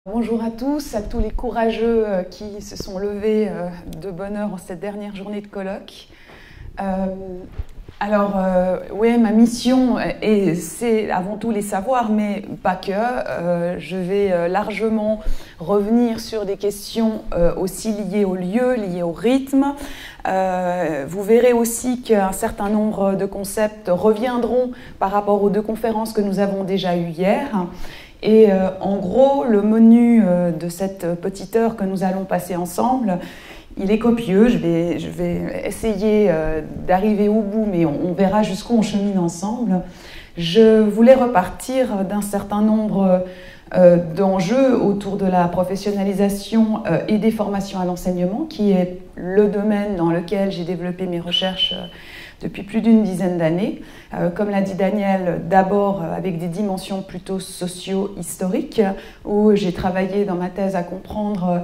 Bonjour à tous les courageux qui se sont levés de bonne heure en cette dernière journée de colloque. Oui, ma mission, c'est avant tout les savoirs, mais pas que. Je vais largement revenir sur des questions aussi liées au lieu, liées au rythme. Vous verrez aussi qu'un certain nombre de concepts reviendront par rapport aux deux conférences que nous avons déjà eues hier. Et en gros, le menu de cette petite heure que nous allons passer ensemble, il est copieux. Je vais essayer d'arriver au bout, mais on verra jusqu'où on chemine ensemble. Je voulais repartir d'un certain nombre d'enjeux autour de la professionnalisation et des formations à l'enseignement, qui est le domaine dans lequel j'ai développé mes recherches depuis plus d'une dizaine d'années. Comme l'a dit Daniel, d'abord avec des dimensions plutôt socio-historiques, où j'ai travaillé dans ma thèse à comprendre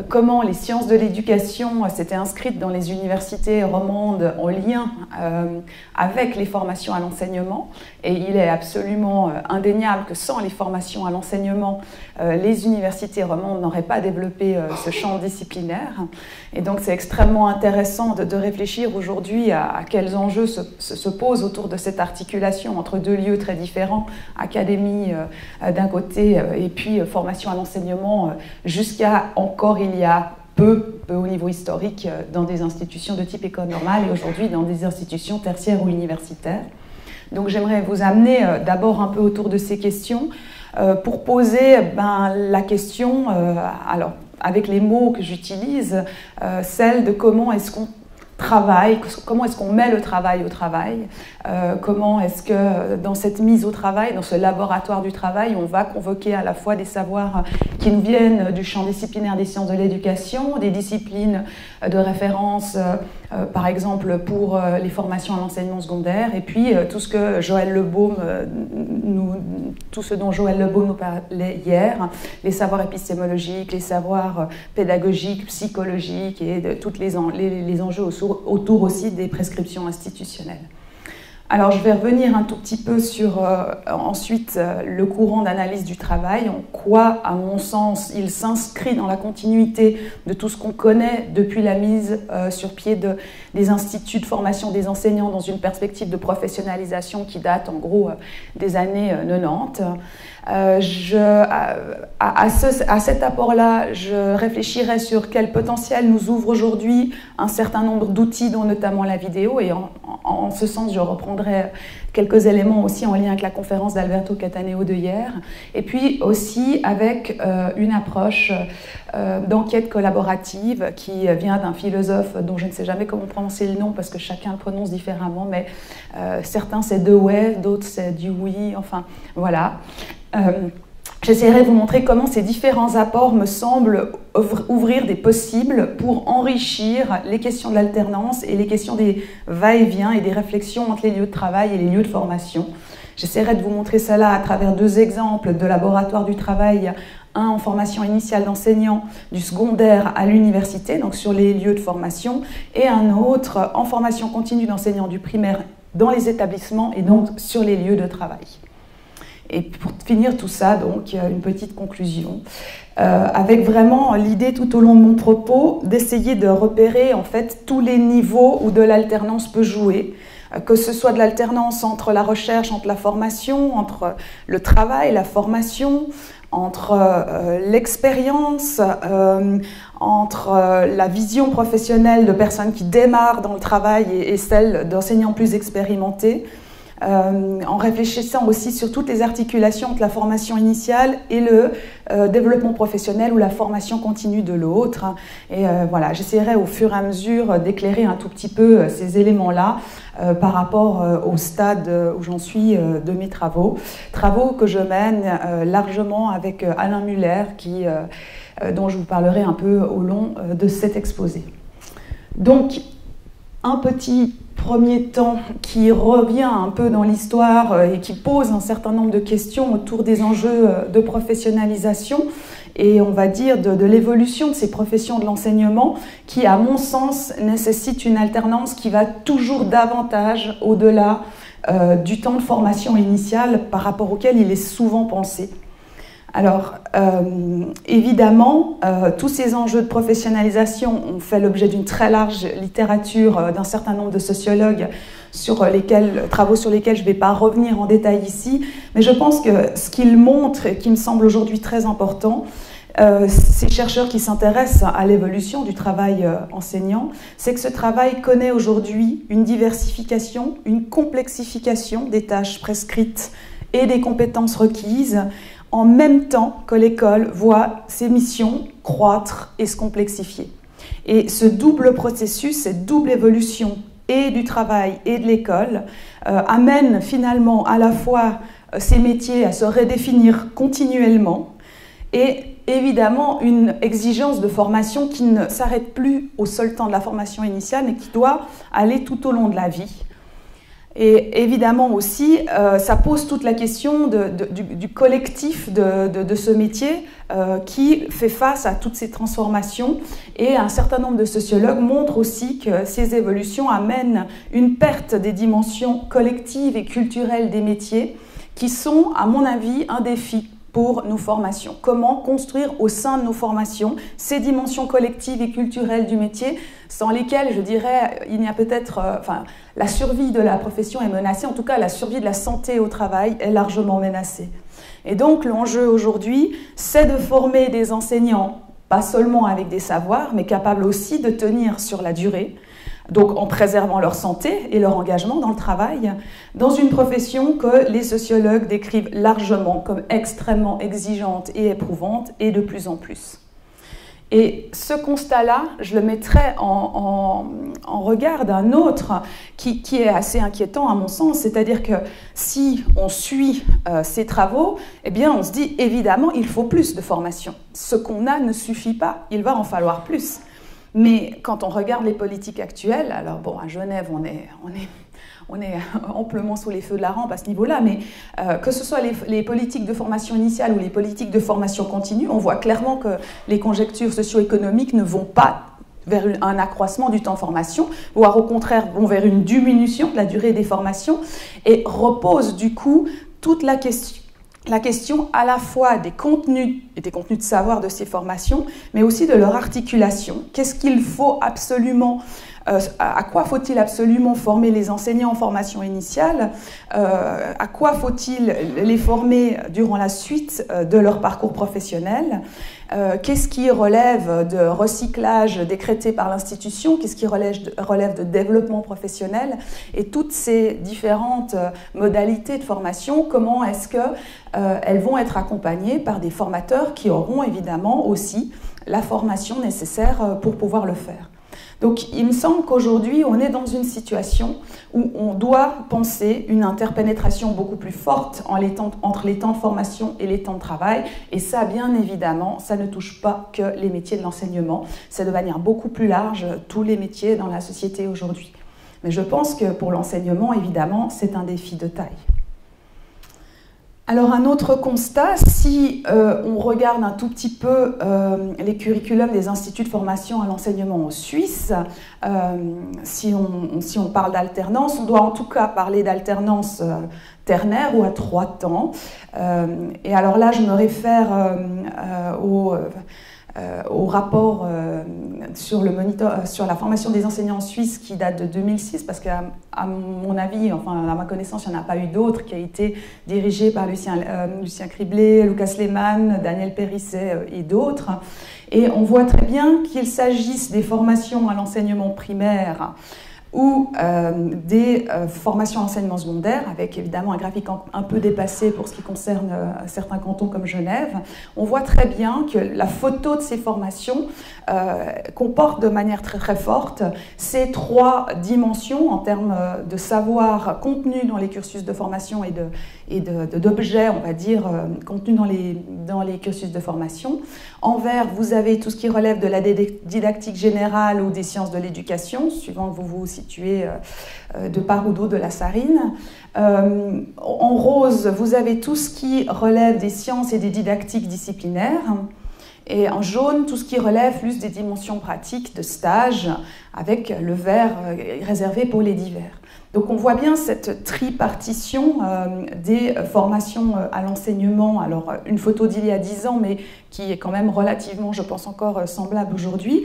comment les sciences de l'éducation s'étaient inscrites dans les universités romandes en lien avec les formations à l'enseignement. Et il est absolument indéniable que sans les formations à l'enseignement, les universités romandes n'auraient pas développé ce champ disciplinaire. Et donc c'est extrêmement intéressant de réfléchir aujourd'hui à quels enjeux se posent autour de cette articulation entre deux lieux très différents, académie d'un côté et puis formation à l'enseignement, jusqu'à encore il y a peu au niveau historique dans des institutions de type école normale et aujourd'hui dans des institutions tertiaires ou universitaires. Donc j'aimerais vous amener d'abord un peu autour de ces questions pour poser la question, alors avec les mots que j'utilise, celle de comment est-ce qu'on travaille, comment est-ce qu'on met le travail au travail, comment est-ce que dans cette mise au travail, dans ce laboratoire du travail, on va convoquer à la fois des savoirs qui nous viennent du champ disciplinaire des sciences de l'éducation, des disciplines de référence, par exemple pour les formations à l'enseignement secondaire, et puis tout ce dont Joël Lebaume nous parlait hier, les savoirs épistémologiques, les savoirs pédagogiques, psychologiques et de tous les enjeux autour aussi des prescriptions institutionnelles. Alors je vais revenir un tout petit peu sur ensuite le courant d'analyse du travail, en quoi, à mon sens, il s'inscrit dans la continuité de tout ce qu'on connaît depuis la mise sur pied des instituts de formation des enseignants dans une perspective de professionnalisation qui date en gros des années 90. À cet apport-là, je réfléchirai sur quel potentiel nous ouvre aujourd'hui un certain nombre d'outils, dont notamment la vidéo, et en ce sens, je reprendrai quelques éléments aussi en lien avec la conférence d'Alberto Cataneo de hier, et puis aussi avec une approche d'enquête collaborative qui vient d'un philosophe dont je ne sais jamais comment prononcer le nom parce que chacun le prononce différemment, mais certains c'est Dewey, d'autres c'est Dewey, enfin voilà. J'essaierai de vous montrer comment ces différents apports me semblent ouvrir des possibles pour enrichir les questions de l'alternance et les questions des va-et-vient et des réflexions entre les lieux de travail et les lieux de formation. J'essaierai de vous montrer cela à travers deux exemples de laboratoire du travail, un en formation initiale d'enseignants du secondaire à l'université, donc sur les lieux de formation, et un autre en formation continue d'enseignants du primaire dans les établissements et donc sur les lieux de travail. Et pour finir tout ça, donc, une petite conclusion, avec vraiment l'idée tout au long de mon propos d'essayer de repérer en fait tous les niveaux où de l'alternance peut jouer, que ce soit de l'alternance entre la recherche, entre la formation, entre le travail, la formation, entre l'expérience, entre la vision professionnelle de personnes qui démarrent dans le travail et celle d'enseignants plus expérimentés, en réfléchissant aussi sur toutes les articulations entre la formation initiale et le développement professionnel ou la formation continue de l'autre. Et voilà, j'essaierai au fur et à mesure d'éclairer un tout petit peu ces éléments-là par rapport au stade où j'en suis de mes travaux. Travaux que je mène largement avec Alain Muller, dont je vous parlerai un peu au long de cet exposé. Donc, un petit premier temps qui revient un peu dans l'histoire et qui pose un certain nombre de questions autour des enjeux de professionnalisation et on va dire de l'évolution de ces professions de l'enseignement qui, à mon sens, nécessitent une alternance qui va toujours davantage au-delà du temps de formation initiale par rapport auquel il est souvent pensé. Alors, évidemment, tous ces enjeux de professionnalisation ont fait l'objet d'une très large littérature d'un certain nombre de sociologues, travaux sur lesquels je ne vais pas revenir en détail ici, mais je pense que ce qu'ils montrent, et qui me semble aujourd'hui très important, ces chercheurs qui s'intéressent à l'évolution du travail enseignant, c'est que ce travail connaît aujourd'hui une diversification, une complexification des tâches prescrites et des compétences requises, en même temps que l'école voit ses missions croître et se complexifier. Et ce double processus, cette double évolution et du travail et de l'école amène finalement à la fois ces métiers à se redéfinir continuellement et évidemment une exigence de formation qui ne s'arrête plus au seul temps de la formation initiale mais qui doit aller tout au long de la vie. Et évidemment aussi, ça pose toute la question du collectif de ce métier qui fait face à toutes ces transformations. Et un certain nombre de sociologues montrent aussi que ces évolutions amènent une perte des dimensions collectives et culturelles des métiers qui sont, à mon avis, un défi pour nos formations. Comment construire au sein de nos formations ces dimensions collectives et culturelles du métier sans lesquelles, je dirais, il n'y a peut-être... la survie de la profession est menacée, en tout cas la survie de la santé au travail est largement menacée. Et donc l'enjeu aujourd'hui, c'est de former des enseignants, pas seulement avec des savoirs, mais capables aussi de tenir sur la durée, donc en préservant leur santé et leur engagement dans le travail, dans une profession que les sociologues décrivent largement comme extrêmement exigeante et éprouvante, et de plus en plus. Et ce constat-là, je le mettrais en regard d'un autre qui est assez inquiétant à mon sens, c'est-à-dire que si on suit ces travaux, eh bien on se dit évidemment il faut plus de formation. Ce qu'on a ne suffit pas, il va en falloir plus. Mais quand on regarde les politiques actuelles, alors bon, à Genève, on est amplement sous les feux de la rampe à ce niveau-là, mais que ce soit les politiques de formation initiale ou les politiques de formation continue, on voit clairement que les conjectures socio-économiques ne vont pas vers un accroissement du temps de formation, voire au contraire vont vers une diminution de la durée des formations, et reposent du coup toute la question à la fois des contenus de savoir de ces formations, mais aussi de leur articulation. Qu'est-ce qu'il faut absolument, à quoi faut-il absolument former les enseignants en formation initiale? À quoi faut-il les former durant la suite de leur parcours professionnel? Qu'est-ce qui relève de recyclage décrété par l'institution? Qu'est-ce qui relève de développement professionnel? Et toutes ces différentes modalités de formation, comment est-ce qu'elles vont être accompagnées par des formateurs qui auront évidemment aussi la formation nécessaire pour pouvoir le faire? Donc il me semble qu'aujourd'hui, on est dans une situation où on doit penser une interpénétration beaucoup plus forte entre les temps de formation et les temps de travail. Et ça, bien évidemment, ça ne touche pas que les métiers de l'enseignement. C'est de manière beaucoup plus large tous les métiers dans la société aujourd'hui. Mais je pense que pour l'enseignement, évidemment, c'est un défi de taille. Alors un autre constat, si on regarde un tout petit peu les curriculums des instituts de formation à l'enseignement en Suisse, si on parle d'alternance, on doit en tout cas parler d'alternance ternaire ou à 3 temps. Et alors là, je me réfère au rapport sur la formation des enseignants en Suisse qui date de 2006, parce qu'à mon avis, enfin à ma connaissance, il n'y en a pas eu d'autres, qui a été dirigé par Lucien Criblé, Lucas Lehmann, Daniel Périsset et d'autres. Et on voit très bien qu'il s'agisse des formations à l'enseignement primaire ou des formations à l'enseignement secondaire, avec évidemment un graphique un peu dépassé pour ce qui concerne certains cantons comme Genève, on voit très bien que la photo de ces formations comporte de manière très très forte ces 3 dimensions en termes de savoir contenu dans les cursus de formation et d'objets, on va dire, contenus dans les cursus de formation. En vert, vous avez tout ce qui relève de la didactique générale ou des sciences de l'éducation, suivant que vous vous situez de part ou d'autre de la Sarine. En rose, vous avez tout ce qui relève des sciences et des didactiques disciplinaires. Et en jaune, tout ce qui relève plus des dimensions pratiques de stage, avec le vert réservé pour les divers. Donc on voit bien cette tripartition des formations à l'enseignement. Alors une photo d'il y a 10 ans, mais qui est quand même relativement, je pense, encore semblable aujourd'hui,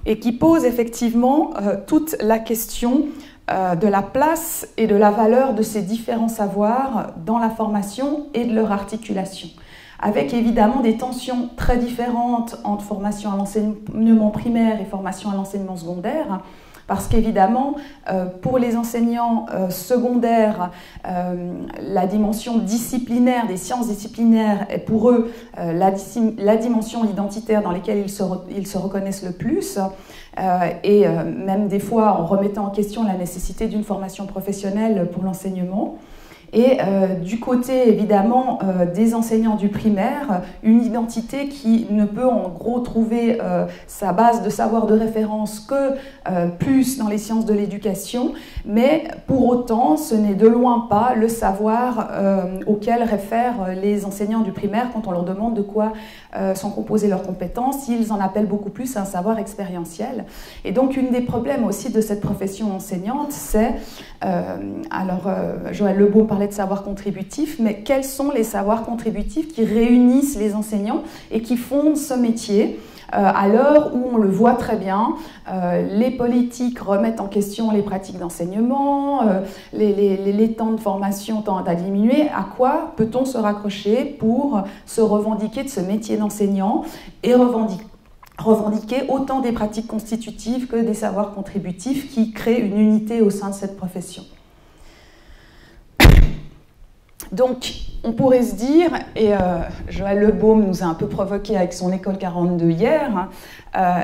et qui pose effectivement toute la question de la place et de la valeur de ces différents savoirs dans la formation et de leur articulation. Avec évidemment des tensions très différentes entre formation à l'enseignement primaire et formation à l'enseignement secondaire, parce qu'évidemment, pour les enseignants secondaires, la dimension disciplinaire, des sciences disciplinaires, est pour eux la dimension identitaire dans laquelle ils se reconnaissent le plus, et même des fois en remettant en question la nécessité d'une formation professionnelle pour l'enseignement. Et du côté, évidemment, des enseignants du primaire, une identité qui ne peut en gros trouver sa base de savoir de référence que plus dans les sciences de l'éducation, mais pour autant, ce n'est de loin pas le savoir auquel réfèrent les enseignants du primaire quand on leur demande de quoi sont composées leurs compétences. Ils en appellent beaucoup plus un savoir expérientiel. Et donc, une des problèmes aussi de cette profession enseignante, c'est, Joël Lebeau parlait de savoir contributif, mais quels sont les savoirs contributifs qui réunissent les enseignants et qui fondent ce métier à l'heure où on le voit très bien, les politiques remettent en question les pratiques d'enseignement, les temps de formation tendent à diminuer. À quoi peut-on se raccrocher pour se revendiquer de ce métier d'enseignant et revendiquer autant des pratiques constitutives que des savoirs contributifs qui créent une unité au sein de cette profession? Donc, on pourrait se dire, et Joël Lebaume nous a un peu provoqué avec son école 42 hier,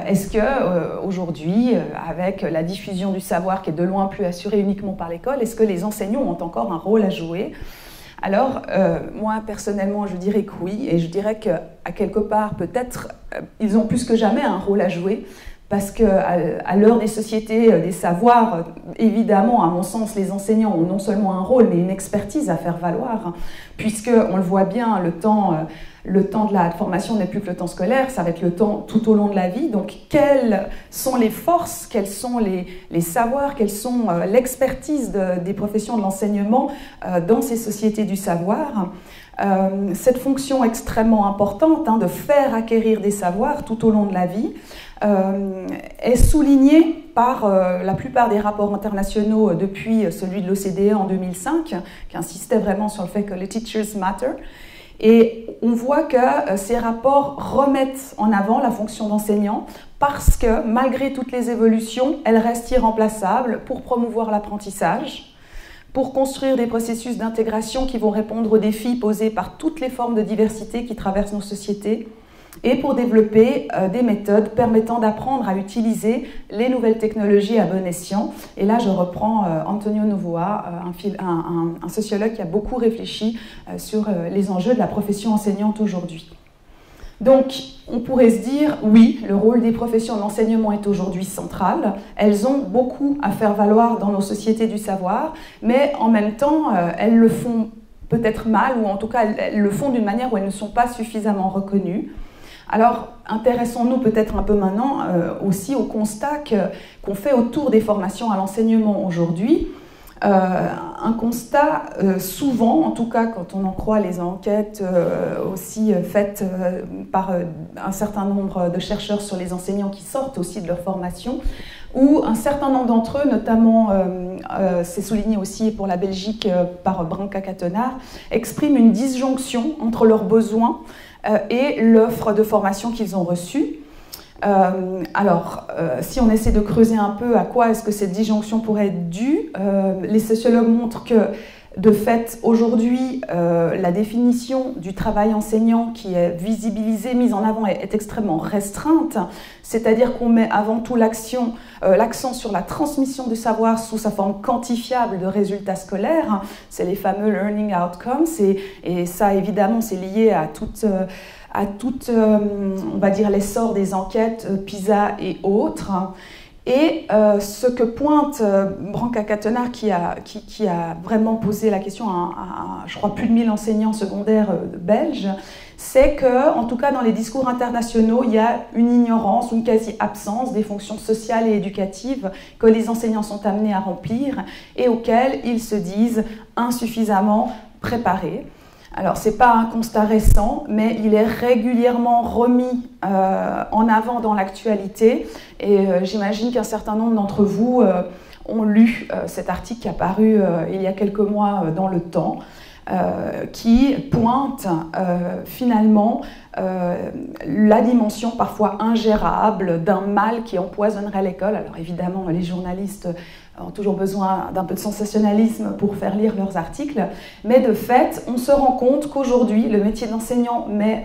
est-ce qu'aujourd'hui, avec la diffusion du savoir qui est de loin plus assurée uniquement par l'école, est-ce que les enseignants ont encore un rôle à jouer? Alors, moi, personnellement, je dirais que oui, et je dirais qu'à quelque part, peut-être, ils ont plus que jamais un rôle à jouer, parce qu'à l'heure des sociétés, des savoirs, évidemment, à mon sens, les enseignants ont non seulement un rôle, mais une expertise à faire valoir, puisqu'on le voit bien, le temps de la formation n'est plus que le temps scolaire, ça va être le temps tout au long de la vie. Donc, quelles sont les forces, quels sont les savoirs, quelles sont l'expertise des professions de l'enseignement dans ces sociétés du savoir? Cette fonction extrêmement importante de faire acquérir des savoirs tout au long de la vie est soulignée par la plupart des rapports internationaux depuis celui de l'OCDE en 2005, qui insistait vraiment sur le fait que les teachers matter. Et on voit que ces rapports remettent en avant la fonction d'enseignant parce que, malgré toutes les évolutions, elle reste irremplaçable pour promouvoir l'apprentissage, pour construire des processus d'intégration qui vont répondre aux défis posés par toutes les formes de diversité qui traversent nos sociétés, et pour développer des méthodes permettant d'apprendre à utiliser les nouvelles technologies à bon escient. Et là, je reprends Antonio Novoa, un sociologue qui a beaucoup réfléchi sur les enjeux de la profession enseignante aujourd'hui. Donc, on pourrait se dire, oui, le rôle des professions d'enseignement est aujourd'hui central. Elles ont beaucoup à faire valoir dans nos sociétés du savoir, mais en même temps, elles le font peut-être mal, ou en tout cas, elles le font d'une manière où elles ne sont pas suffisamment reconnues. Alors, intéressons-nous peut-être un peu maintenant aussi au constat qu'on fait autour des formations à l'enseignement aujourd'hui. Un constat, souvent, en tout cas quand on en croit les enquêtes aussi faites par un certain nombre de chercheurs sur les enseignants qui sortent aussi de leur formation, où un certain nombre d'entre eux, notamment, c'est souligné aussi pour la Belgique par Branka Kattenaar, expriment une disjonction entre leurs besoins et l'offre de formation qu'ils ont reçue. Si on essaie de creuser un peu à quoi est-ce que cette disjonction pourrait être due, les sociologues montrent que, de fait, aujourd'hui, la définition du travail enseignant qui est visibilisée, mise en avant, est extrêmement restreinte, c'est-à-dire qu'on met avant tout l'accent sur la transmission du savoir sous sa forme quantifiable de résultats scolaires, c'est les fameux learning outcomes, et ça, évidemment, c'est lié à toute on va dire, l'essor des enquêtes PISA et autres. Et ce que pointe Branka Kattenaar, qui a vraiment posé la question à, je crois, plus de 1000 enseignants secondaires belges, c'est que, en tout cas dans les discours internationaux, il y a une ignorance ou une quasi-absence des fonctions sociales et éducatives que les enseignants sont amenés à remplir et auxquelles ils se disent insuffisamment préparés. Alors, ce n'est pas un constat récent, mais il est régulièrement remis en avant dans l'actualité. Et j'imagine qu'un certain nombre d'entre vous ont lu cet article qui est apparu il y a quelques mois dans Le Temps, qui pointe finalement la dimension parfois ingérable d'un mal qui empoisonnerait l'école. Alors évidemment, les journalistes ont toujours besoin d'un peu de sensationnalisme pour faire lire leurs articles, mais de fait, on se rend compte qu'aujourd'hui, le métier d'enseignant met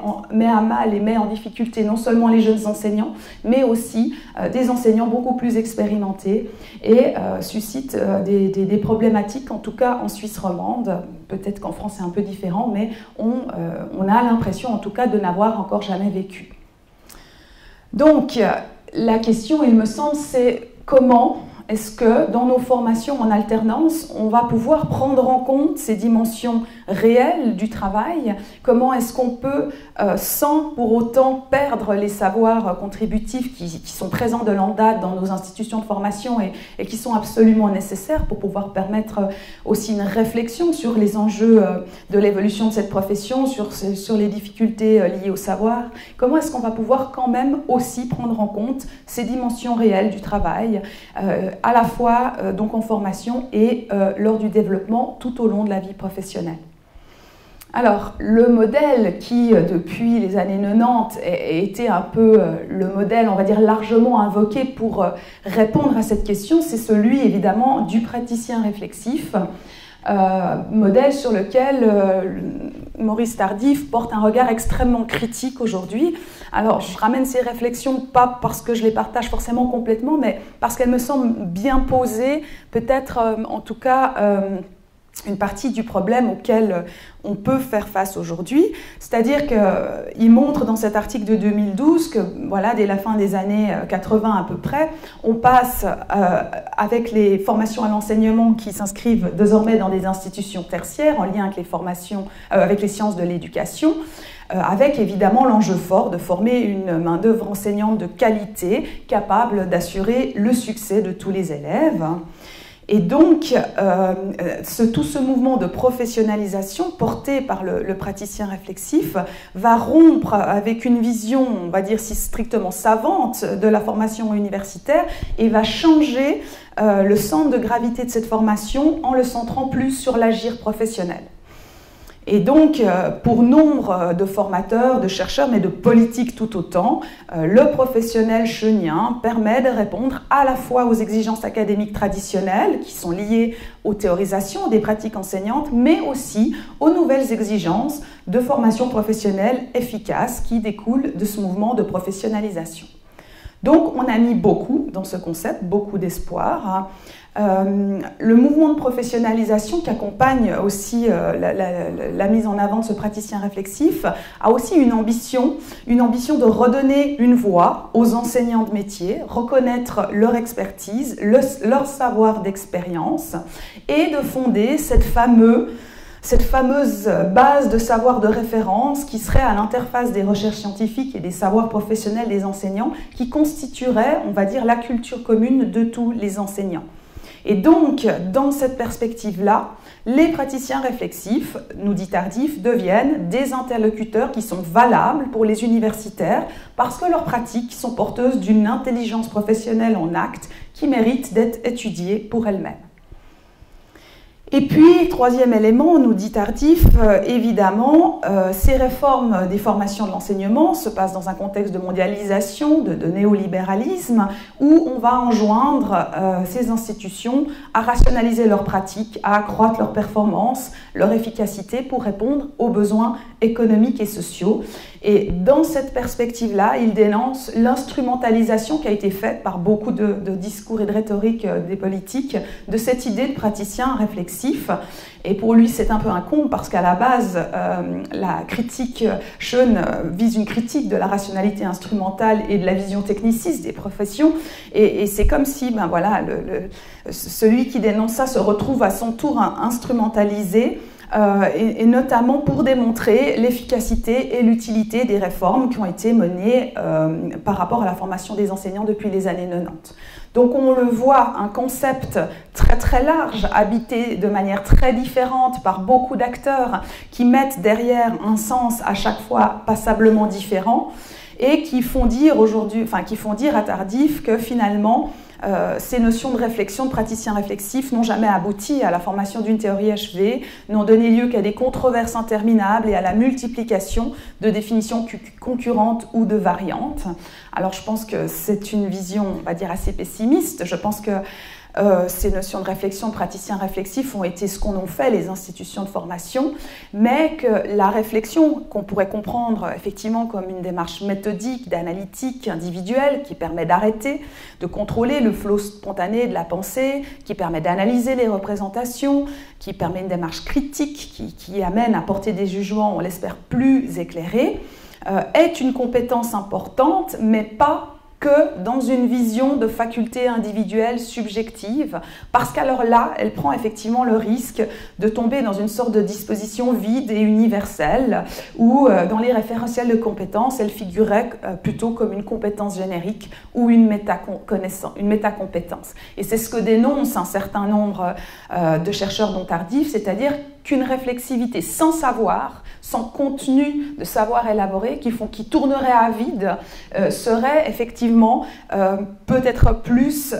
à mal et met en difficulté non seulement les jeunes enseignants, mais aussi des enseignants beaucoup plus expérimentés et suscite des problématiques, en tout cas en Suisse romande. Peut-être qu'en France c'est un peu différent, mais on a l'impression en tout cas de n'avoir encore jamais vécu. Donc, la question, il me semble, c'est comment est-ce que dans nos formations en alternance, on va pouvoir prendre en compte ces dimensions réelles du travail? Comment est-ce qu'on peut, sans pour autant perdre les savoirs contributifs qui sont présents de longue date dans nos institutions de formation et qui sont absolument nécessaires pour pouvoir permettre aussi une réflexion sur les enjeux de l'évolution de cette profession, sur les difficultés liées au savoir? Comment est-ce qu'on va pouvoir quand même aussi prendre en compte ces dimensions réelles du travail à la fois donc en formation et lors du développement tout au long de la vie professionnelle? Alors, le modèle qui, depuis les années 90, a été un peu le modèle, on va dire, largement invoqué pour répondre à cette question, c'est celui, évidemment, du praticien réflexif, modèle sur lequel Maurice Tardif porte un regard extrêmement critique aujourd'hui. Alors, je ramène ces réflexions pas parce que je les partage forcément complètement, mais parce qu'elles me semblent bien posées, peut-être en tout cas une partie du problème auquel on peut faire face aujourd'hui. C'est-à-dire qu'il montre dans cet article de 2012 que voilà, dès la fin des années 80 à peu près, on passe avec les formations à l'enseignement qui s'inscrivent désormais dans des institutions tertiaires en lien avec les formations, avec les sciences de l'éducation, avec évidemment l'enjeu fort de former une main-d'œuvre enseignante de qualité capable d'assurer le succès de tous les élèves. Et donc, tout ce mouvement de professionnalisation porté par le praticien réflexif va rompre avec une vision, on va dire si strictement savante, de la formation universitaire et va changer le centre de gravité de cette formation en le centrant plus sur l'agir professionnel. Et donc, pour nombre de formateurs, de chercheurs, mais de politiques tout autant, le professionnel cheunien permet de répondre à la fois aux exigences académiques traditionnelles qui sont liées aux théorisations des pratiques enseignantes, mais aussi aux nouvelles exigences de formation professionnelle efficace qui découlent de ce mouvement de professionnalisation. Donc, on a mis beaucoup dans ce concept, beaucoup d'espoir. Le mouvement de professionnalisation qui accompagne aussi la mise en avant de ce praticien réflexif a aussi une ambition de redonner une voix aux enseignants de métier, reconnaître leur expertise, leur savoir d'expérience et de fonder cette fameuse base de savoir de référence qui serait à l'interface des recherches scientifiques et des savoirs professionnels des enseignants, qui constituerait, on va dire, la culture commune de tous les enseignants. Et donc, dans cette perspective-là, les praticiens réflexifs, nous dit Tardif, deviennent des interlocuteurs qui sont valables pour les universitaires parce que leurs pratiques sont porteuses d'une intelligence professionnelle en acte qui mérite d'être étudiée pour elle-même. Et puis, troisième élément, nous dit Tardif, évidemment, ces réformes des formations de l'enseignement se passent dans un contexte de mondialisation, de néolibéralisme, où on va enjoindre ces institutions à rationaliser leurs pratiques, à accroître leur performance, leur efficacité pour répondre aux besoins économiques et sociaux. Et dans cette perspective-là, il dénonce l'instrumentalisation qui a été faite par beaucoup de discours et de rhétorique des politiques de cette idée de praticien réflexif. Et pour lui, c'est un peu un comble parce qu'à la base, la critique Schoen vise une critique de la rationalité instrumentale et de la vision techniciste des professions. Et c'est comme si celui qui dénonce ça se retrouve à son tour instrumentalisé et notamment pour démontrer l'efficacité et l'utilité des réformes qui ont été menées par rapport à la formation des enseignants depuis les années 90. Donc on le voit, un concept très très large, habité de manière très différente par beaucoup d'acteurs qui mettent derrière un sens à chaque fois passablement différent et qui font dire aujourd'hui, enfin qui font dire à Tardif que finalement ces notions de réflexion, de praticien réflexif n'ont jamais abouti à la formation d'une théorie achevée, n'ont donné lieu qu'à des controverses interminables et à la multiplication de définitions concurrentes ou de variantes. Alors je pense que c'est une vision, on va dire, assez pessimiste. Je pense que ces notions de réflexion, de praticien réflexif ont été ce qu'en ont fait les institutions de formation, mais que la réflexion, qu'on pourrait comprendre effectivement comme une démarche méthodique, d'analytique, individuelle, qui permet d'arrêter, de contrôler le flot spontané de la pensée, qui permet d'analyser les représentations, qui permet une démarche critique, qui amène à porter des jugements, on l'espère, plus éclairés, est une compétence importante, mais pas que dans une vision de faculté individuelle subjective, parce qu'alors là, elle prend effectivement le risque de tomber dans une sorte de disposition vide et universelle, où dans les référentiels de compétences, elle figurait plutôt comme une compétence générique ou une métacompétence. Et c'est ce que dénoncent un certain nombre de chercheurs dont Tardif, c'est-à-dire qu'une réflexivité sans savoir, sans contenu de savoir élaboré, qui tournerait à vide, serait effectivement peut-être plus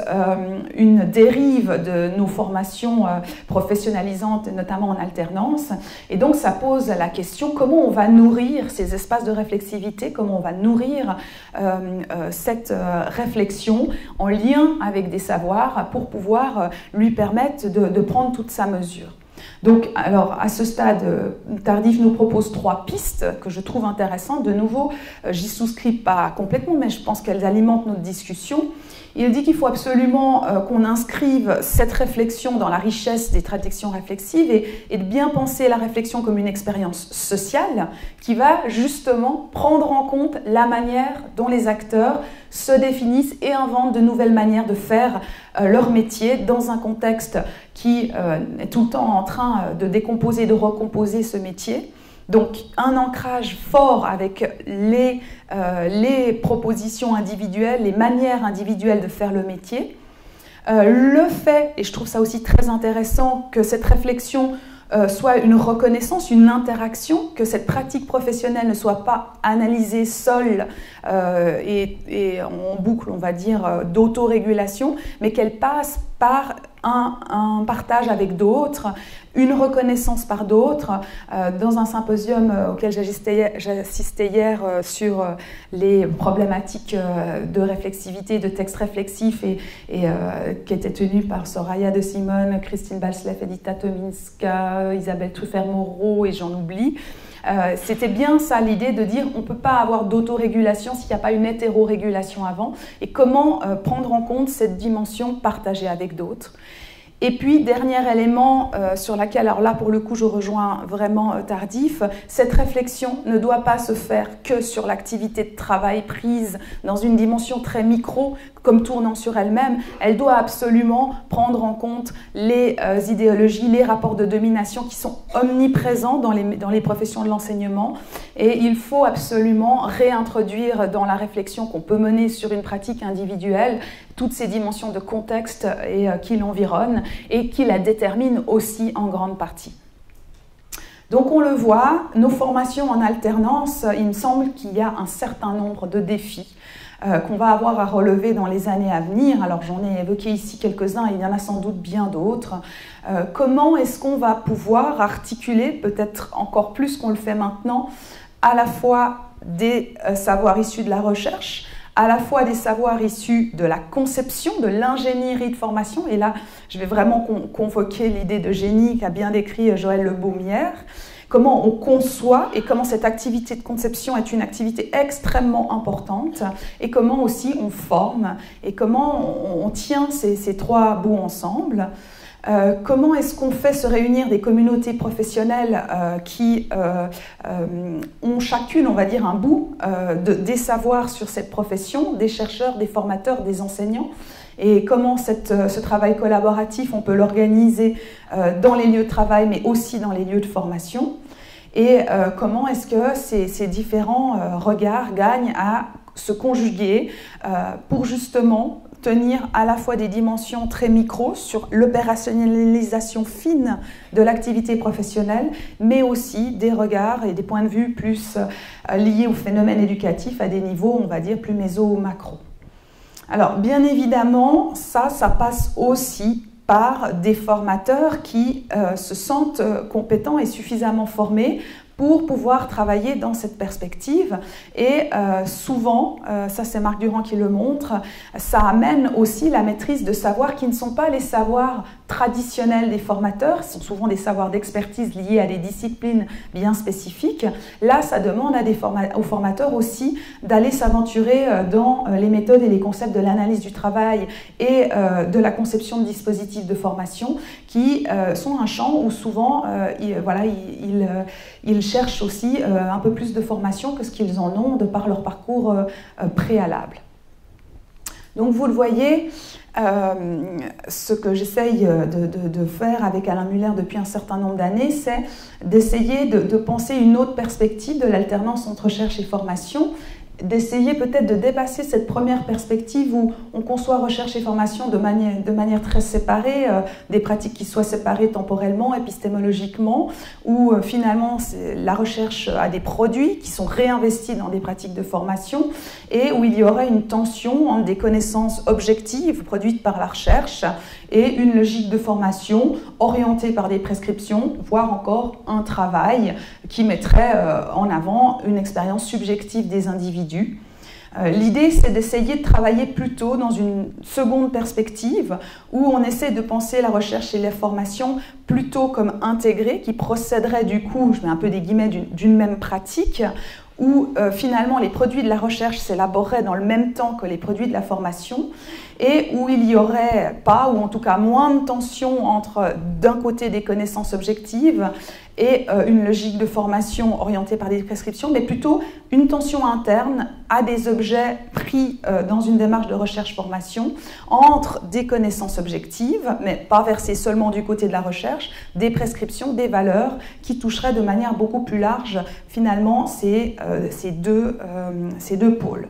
une dérive de nos formations professionnalisantes, notamment en alternance. Et donc ça pose la question comment on va nourrir ces espaces de réflexivité, comment on va nourrir cette réflexion en lien avec des savoirs pour pouvoir lui permettre de prendre toute sa mesure. Donc, alors, à ce stade, Tardif nous propose 3 pistes que je trouve intéressantes. De nouveau, j'y souscris pas complètement, mais je pense qu'elles alimentent notre discussion. Il dit qu'il faut absolument qu'on inscrive cette réflexion dans la richesse des traditions réflexives et de bien penser la réflexion comme une expérience sociale qui va justement prendre en compte la manière dont les acteurs se définissent et inventent de nouvelles manières de faire leur métier dans un contexte qui est tout le temps en train de décomposer, de recomposer ce métier. Donc un ancrage fort avec les propositions individuelles, les manières individuelles de faire le métier. Le fait, et je trouve ça aussi très intéressant, que cette réflexion soit une reconnaissance, une interaction, que cette pratique professionnelle ne soit pas analysée seule et en boucle, on va dire, d'autorégulation, mais qu'elle passe par un partage avec d'autres, une reconnaissance par d'autres. Dans un symposium auquel j'assistais hier sur les problématiques de réflexivité, de texte réflexif et qui était tenu par Soraya de Simone, Christine Balsleff, Edita Tominska, Isabelle Truffert-Moreau et j'en oublie. C'était bien ça l'idée de dire on ne peut pas avoir d'autorégulation s'il n'y a pas une hétérorégulation avant et comment prendre en compte cette dimension partagée avec d'autres. Et puis, dernier élément sur laquelle, alors là pour le coup je rejoins vraiment Tardif, cette réflexion ne doit pas se faire que sur l'activité de travail prise dans une dimension très micro, comme tournant sur elle-même, elle doit absolument prendre en compte les idéologies, les rapports de domination qui sont omniprésents dans les professions de l'enseignement et il faut absolument réintroduire dans la réflexion qu'on peut mener sur une pratique individuelle toutes ces dimensions de contexte qui l'environnent et qui la déterminent aussi en grande partie. Donc on le voit, nos formations en alternance, il me semble qu'il y a un certain nombre de défis qu'on va avoir à relever dans les années à venir. Alors j'en ai évoqué ici quelques-uns, il y en a sans doute bien d'autres. Comment est-ce qu'on va pouvoir articuler, peut-être encore plus qu'on le fait maintenant, à la fois des savoirs issus de la recherche, à la fois des savoirs issus de la conception, de l'ingénierie de formation, et là je vais vraiment convoquer l'idée de génie qu'a bien décrit Joël Le Baumière, comment on conçoit et comment cette activité de conception est une activité extrêmement importante et comment aussi on forme et comment on tient ces 3 bouts ensemble. Comment est-ce qu'on fait se réunir des communautés professionnelles qui ont chacune, on va dire, un bout des savoirs sur cette profession, des chercheurs, des formateurs, des enseignants, et comment ce travail collaboratif, on peut l'organiser dans les lieux de travail, mais aussi dans les lieux de formation, et comment est-ce que ces différents regards gagnent à se conjuguer pour justement tenir à la fois des dimensions très micro sur l'opérationnalisation fine de l'activité professionnelle, mais aussi des regards et des points de vue plus liés au phénomène éducatif à des niveaux, on va dire, plus méso ou macro. Alors, bien évidemment, ça passe aussi par des formateurs qui se sentent compétents et suffisamment formés pour pouvoir travailler dans cette perspective. Et souvent, ça c'est Marc Durand qui le montre, ça amène aussi la maîtrise de savoirs qui ne sont pas les savoirs traditionnels des formateurs, ce sont souvent des savoirs d'expertise liés à des disciplines bien spécifiques. Là, ça demande aux formateurs aussi d'aller s'aventurer dans les méthodes et les concepts de l'analyse du travail et de la conception de dispositifs de formation qui sont un champ où souvent ils cherchent aussi un peu plus de formation que ce qu'ils en ont de par leur parcours préalable. Donc vous le voyez, ce que j'essaye de faire avec Alain Muller depuis un certain nombre d'années, c'est d'essayer de penser une autre perspective de l'alternance entre recherche et formation, d'essayer peut-être de dépasser cette première perspective où on conçoit recherche et formation de manière très séparée, des pratiques qui soient séparées temporellement, épistémologiquement, où finalement la recherche a des produits qui sont réinvestis dans des pratiques de formation et où il y aurait une tension entre des connaissances objectives produites par la recherche et une logique de formation orientée par des prescriptions, voire encore un travail qui mettrait en avant une expérience subjective des individus. L'idée, c'est d'essayer de travailler plutôt dans une seconde perspective où on essaie de penser la recherche et la formation plutôt comme intégrées, qui procéderaient du coup, je mets un peu des guillemets, d'une même pratique, où finalement les produits de la recherche s'élaboreraient dans le même temps que les produits de la formation et où il n'y aurait pas, ou en tout cas moins de tension entre d'un côté des connaissances objectives et une logique de formation orientée par des prescriptions, mais plutôt une tension interne à des objets pris dans une démarche de recherche-formation entre des connaissances objectives, mais pas versées seulement du côté de la recherche, des prescriptions, des valeurs qui toucheraient de manière beaucoup plus large finalement ces deux pôles.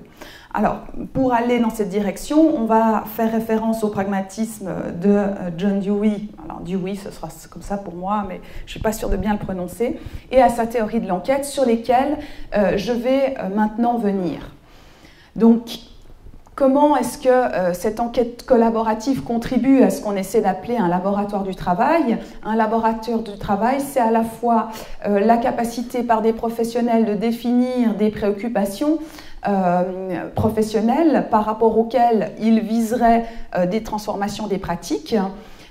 Alors, pour aller dans cette direction, on va faire référence au pragmatisme de John Dewey. Alors, Dewey, ce sera comme ça pour moi, mais je ne suis pas sûre de bien le prononcer, et à sa théorie de l'enquête, sur lesquelles je vais maintenant venir. Donc, comment est-ce que cette enquête collaborative contribue à ce qu'on essaie d'appeler un laboratoire du travail? Un laboratoire du travail, c'est à la fois la capacité par des professionnels de définir des préoccupations professionnels par rapport auxquels ils viseraient des transformations des pratiques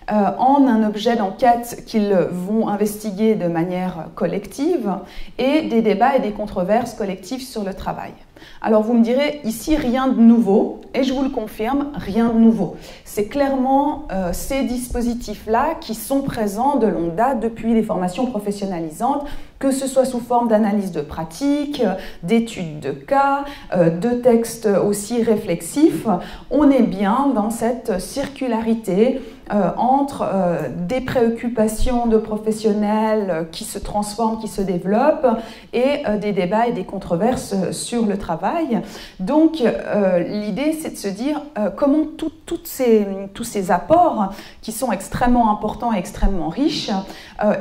en un objet d'enquête qu'ils vont investiguer de manière collective et des débats et des controverses collectives sur le travail. Alors vous me direz, ici rien de nouveau, et je vous le confirme, rien de nouveau. C'est clairement ces dispositifs-là qui sont présents de longue date depuis les formations professionnalisantes, que ce soit sous forme d'analyse de pratique, d'études de cas, de textes aussi réflexifs. On est bien dans cette circularité entre des préoccupations de professionnels qui se transforment, qui se développent, et des débats et des controverses sur le travail. Donc l'idée, c'est de se dire comment tous ces apports, qui sont extrêmement importants et extrêmement riches,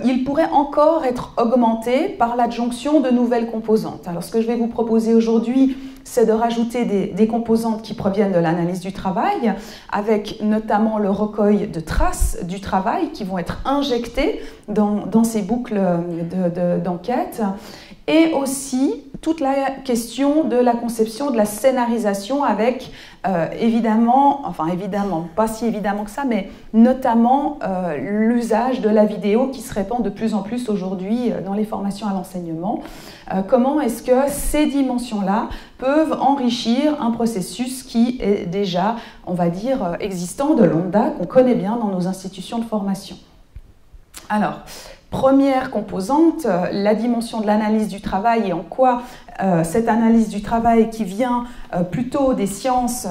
ils pourraient encore être augmentés par l'adjonction de nouvelles composantes. Alors ce que je vais vous proposer aujourd'hui, c'est de rajouter des composantes qui proviennent de l'analyse du travail, avec notamment le recueil de traces du travail qui vont être injectées dans ces boucles d'enquête, et aussi toute la question de la conception de la scénarisation avec évidemment, pas si évidemment que ça, mais notamment l'usage de la vidéo qui se répand de plus en plus aujourd'hui dans les formations à l'enseignement. Comment est-ce que ces dimensions-là peuvent enrichir un processus qui est déjà, on va dire, existant de longue date, qu'on connaît bien dans nos institutions de formation. Alors, Première composante, la dimension de l'analyse du travail et en quoi cette analyse du travail qui vient plutôt des sciences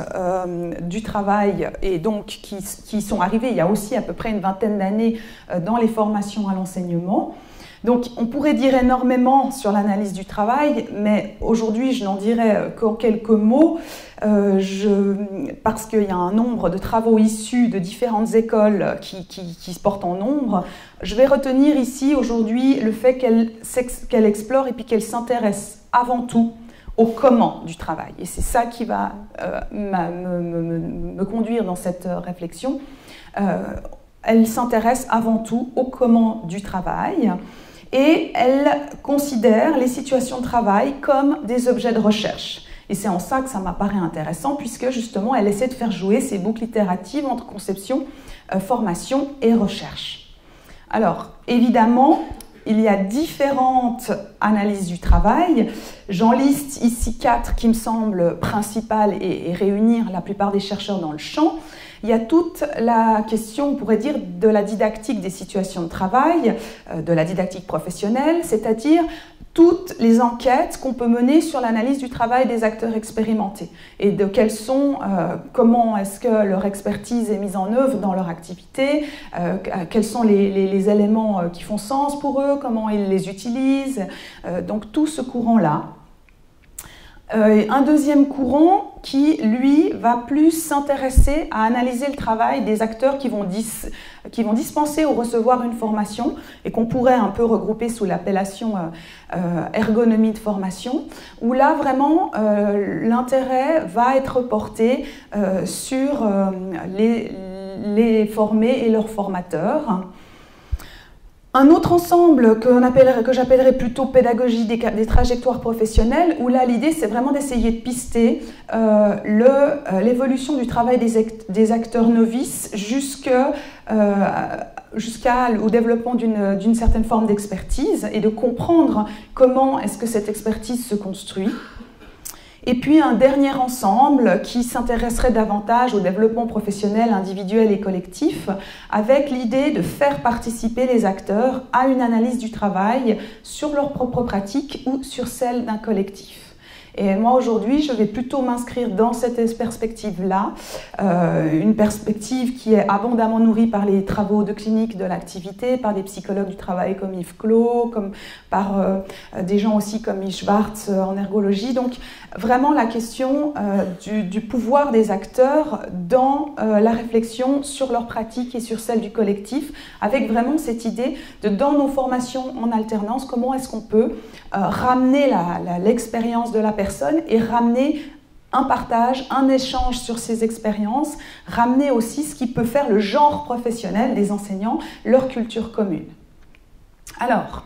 du travail et donc qui sont arrivées il y a aussi à peu près une vingtaine d'années dans les formations à l'enseignement. Donc on pourrait dire énormément sur l'analyse du travail, mais aujourd'hui je n'en dirai qu'en quelques mots, parce qu'il y a un nombre de travaux issus de différentes écoles qui se portent en nombre. Je vais retenir ici aujourd'hui le fait qu'elle explore et puis qu'elle s'intéresse avant tout au comment du travail. Et c'est ça qui va me conduire dans cette réflexion. Elle s'intéresse avant tout au comment du travail. Et elle considère les situations de travail comme des objets de recherche. Et c'est en ça que ça m'apparaît intéressant, puisque justement, elle essaie de faire jouer ces boucles itératives entre conception, formation et recherche. Alors, évidemment, il y a différentes analyses du travail. J'en liste ici 4 qui me semblent principales et réunir la plupart des chercheurs dans le champ. Il y a toute la question, on pourrait dire, de la didactique des situations de travail, de la didactique professionnelle, c'est-à-dire toutes les enquêtes qu'on peut mener sur l'analyse du travail des acteurs expérimentés et de comment est-ce que leur expertise est mise en œuvre dans leur activité, quels sont les éléments qui font sens pour eux, comment ils les utilisent, donc tout ce courant-là. Un deuxième courant qui, lui, va plus s'intéresser à analyser le travail des acteurs qui vont dispenser ou recevoir une formation et qu'on pourrait un peu regrouper sous l'appellation ergonomie de formation, où là, vraiment, l'intérêt va être porté sur les formés et leurs formateurs. Un autre ensemble que j'appellerais plutôt pédagogie des trajectoires professionnelles, où là l'idée c'est vraiment d'essayer de pister l'évolution du travail des acteurs novices jusqu'au développement d'une certaine forme d'expertise et de comprendre comment est-ce que cette expertise se construit. Et puis un dernier ensemble qui s'intéresserait davantage au développement professionnel, individuel et collectif, avec l'idée de faire participer les acteurs à une analyse du travail sur leur propre pratique ou sur celle d'un collectif. Et moi, aujourd'hui, je vais plutôt m'inscrire dans cette perspective-là, une perspective qui est abondamment nourrie par les travaux de clinique de l'activité, par des psychologues du travail comme Yves Clos, par des gens aussi comme Yves Schwartz en ergologie. Donc, vraiment la question du pouvoir des acteurs dans la réflexion sur leur pratique et sur celle du collectif, avec vraiment cette idée de, dans nos formations en alternance, comment est-ce qu'on peut ramener l'expérience de la personne et ramener un partage, un échange sur ces expériences, ramener aussi ce qui peut faire le genre professionnel des enseignants, leur culture commune. Alors,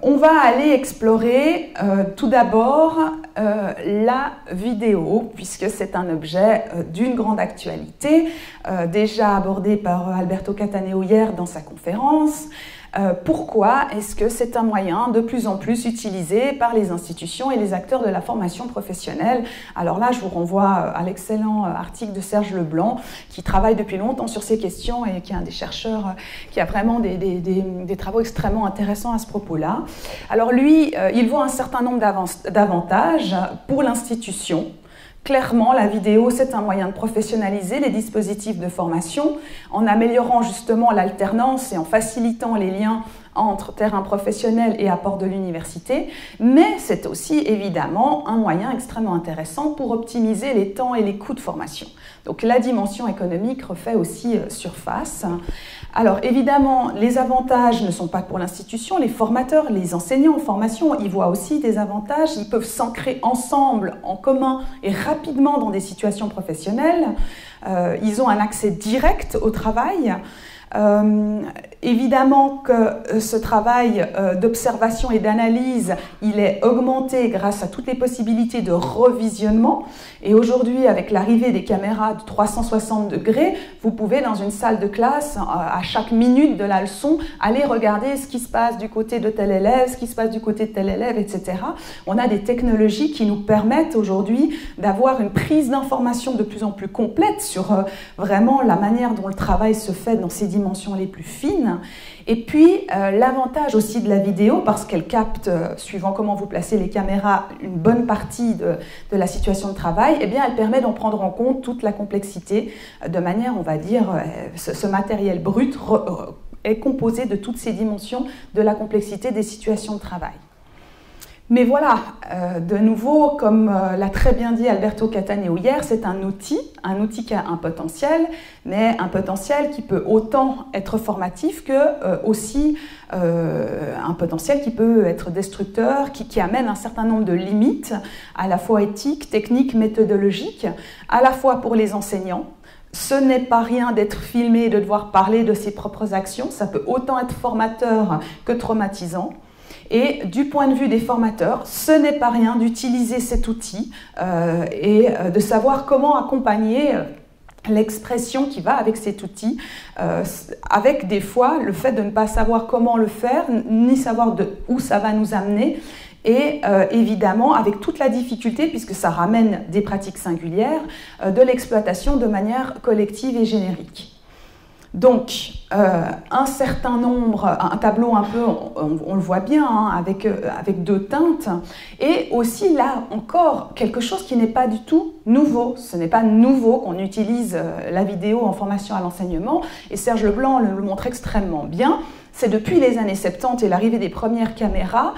on va aller explorer tout d'abord la vidéo, puisque c'est un objet d'une grande actualité, déjà abordé par Alberto Cataneo hier dans sa conférence. Pourquoi est-ce que c'est un moyen de plus en plus utilisé par les institutions et les acteurs de la formation professionnelle? Alors là, je vous renvoie à l'excellent article de Serge Leblanc, qui travaille depuis longtemps sur ces questions et qui est un des chercheurs qui a vraiment des travaux extrêmement intéressants à ce propos-là. Alors lui, il voit un certain nombre d'avantages pour l'institution. Clairement, la vidéo, c'est un moyen de professionnaliser les dispositifs de formation en améliorant justement l'alternance et en facilitant les liens entre terrain professionnel et apport de l'université, mais c'est aussi évidemment un moyen extrêmement intéressant pour optimiser les temps et les coûts de formation. Donc la dimension économique refait aussi surface. Alors évidemment, les avantages ne sont pas pour l'institution, les formateurs, les enseignants en formation, ils voient aussi des avantages, ils peuvent s'ancrer ensemble, en commun et rapidement dans des situations professionnelles, ils ont un accès direct au travail. Évidemment que ce travail d'observation et d'analyse, il est augmenté grâce à toutes les possibilités de revisionnement. Et aujourd'hui, avec l'arrivée des caméras de 360 degrés, vous pouvez, dans une salle de classe, à chaque minute de la leçon, aller regarder ce qui se passe du côté de tel élève, ce qui se passe du côté de tel élève, etc. On a des technologies qui nous permettent aujourd'hui d'avoir une prise d'information de plus en plus complète sur vraiment la manière dont le travail se fait dans ses dimensions les plus fines. humaine. Et puis, l'avantage aussi de la vidéo, parce qu'elle capte, suivant comment vous placez les caméras, une bonne partie de la situation de travail, eh bien, elle permet d'en prendre en compte toute la complexité, de manière, on va dire, ce matériel brut est composé de toutes ces dimensions de la complexité des situations de travail. Mais voilà, de nouveau, comme l'a très bien dit Alberto Cattaneo hier, c'est un outil qui a un potentiel, mais un potentiel qui peut autant être formatif que aussi un potentiel qui peut être destructeur, qui amène un certain nombre de limites, à la fois éthiques, techniques, méthodologiques, à la fois pour les enseignants. Ce n'est pas rien d'être filmé et de devoir parler de ses propres actions, ça peut autant être formateur que traumatisant. Et du point de vue des formateurs, ce n'est pas rien d'utiliser cet outil et de savoir comment accompagner l'expression qui va avec cet outil, avec des fois le fait de ne pas savoir comment le faire, ni savoir où ça va nous amener, et évidemment avec toute la difficulté, puisque ça ramène des pratiques singulières, de l'exploitation de manière collective et générique. Donc, un certain nombre, un tableau un peu, on le voit bien, hein, avec deux teintes, et aussi là encore quelque chose qui n'est pas du tout nouveau. Ce n'est pas nouveau qu'on utilise la vidéo en formation à l'enseignement, et Serge Leblanc le montre extrêmement bien. C'est depuis les années 70 et l'arrivée des premières caméras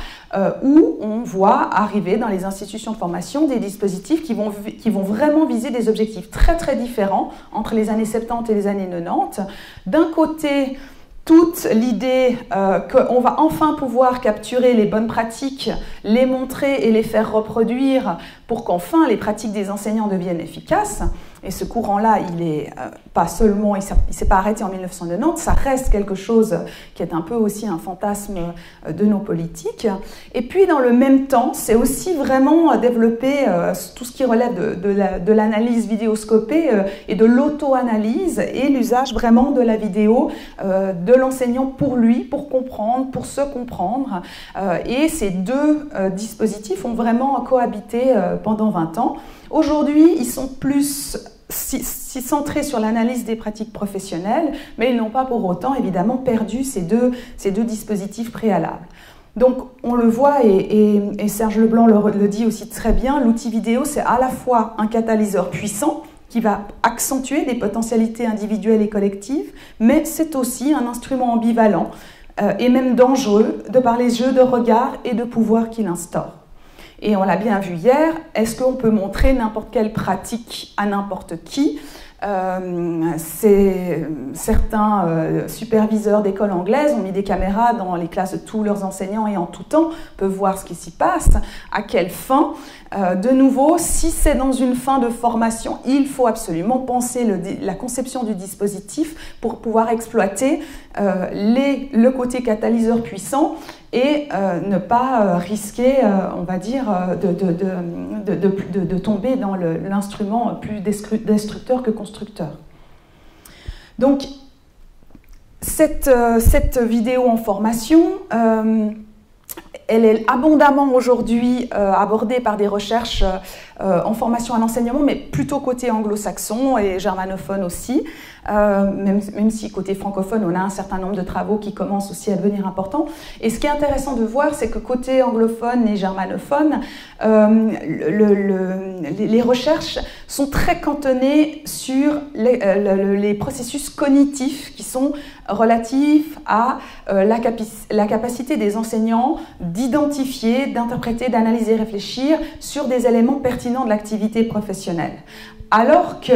où on voit arriver dans les institutions de formation des dispositifs qui vont vraiment viser des objectifs très très différents entre les années 70 et les années 90. D'un côté, toute l'idée qu'on va enfin pouvoir capturer les bonnes pratiques, les montrer et les faire reproduire pour qu'enfin les pratiques des enseignants deviennent efficaces. Et ce courant-là, il est pas seulement, il s'est pas arrêté en 1990, ça reste quelque chose qui est un peu aussi un fantasme de nos politiques. Et puis dans le même temps, c'est aussi vraiment développer tout ce qui relève de l'analyse vidéoscopée et de l'auto-analyse et l'usage vraiment de la vidéo, de l'enseignant pour lui, pour comprendre, pour se comprendre. Et ces deux dispositifs ont vraiment cohabité pendant 20 ans. Aujourd'hui, ils sont plus si centrés sur l'analyse des pratiques professionnelles, mais ils n'ont pas pour autant évidemment perdu ces deux dispositifs préalables. Donc on le voit, et Serge Leblanc le dit aussi très bien, l'outil vidéo c'est à la fois un catalyseur puissant qui va accentuer les potentialités individuelles et collectives, mais c'est aussi un instrument ambivalent et même dangereux de par les jeux de regard et de pouvoir qu'il instaure. Et on l'a bien vu hier, est-ce qu'on peut montrer n'importe quelle pratique à n'importe qui ? Certains superviseurs d'écoles anglaises ont mis des caméras dans les classes de tous leurs enseignants et en tout temps peuvent voir ce qui s'y passe, à quelle fin. De nouveau, si c'est dans une fin de formation, il faut absolument penser la conception du dispositif pour pouvoir exploiter le côté catalyseur puissant et ne pas risquer, on va dire, de tomber dans l'instrument plus destructeur que constructeur. Donc, cette vidéo en formation, elle est abondamment aujourd'hui abordée par des recherches en formation à l'enseignement, mais plutôt côté anglo-saxon et germanophone aussi, même si côté francophone, on a un certain nombre de travaux qui commencent aussi à devenir importants. Et ce qui est intéressant de voir, c'est que côté anglophone et germanophone, les recherches sont très cantonnées sur les processus cognitifs qui sont relatifs à la capacité des enseignants d'identifier, d'interpréter, d'analyser, réfléchir sur des éléments pertinents de l'activité professionnelle. Alors que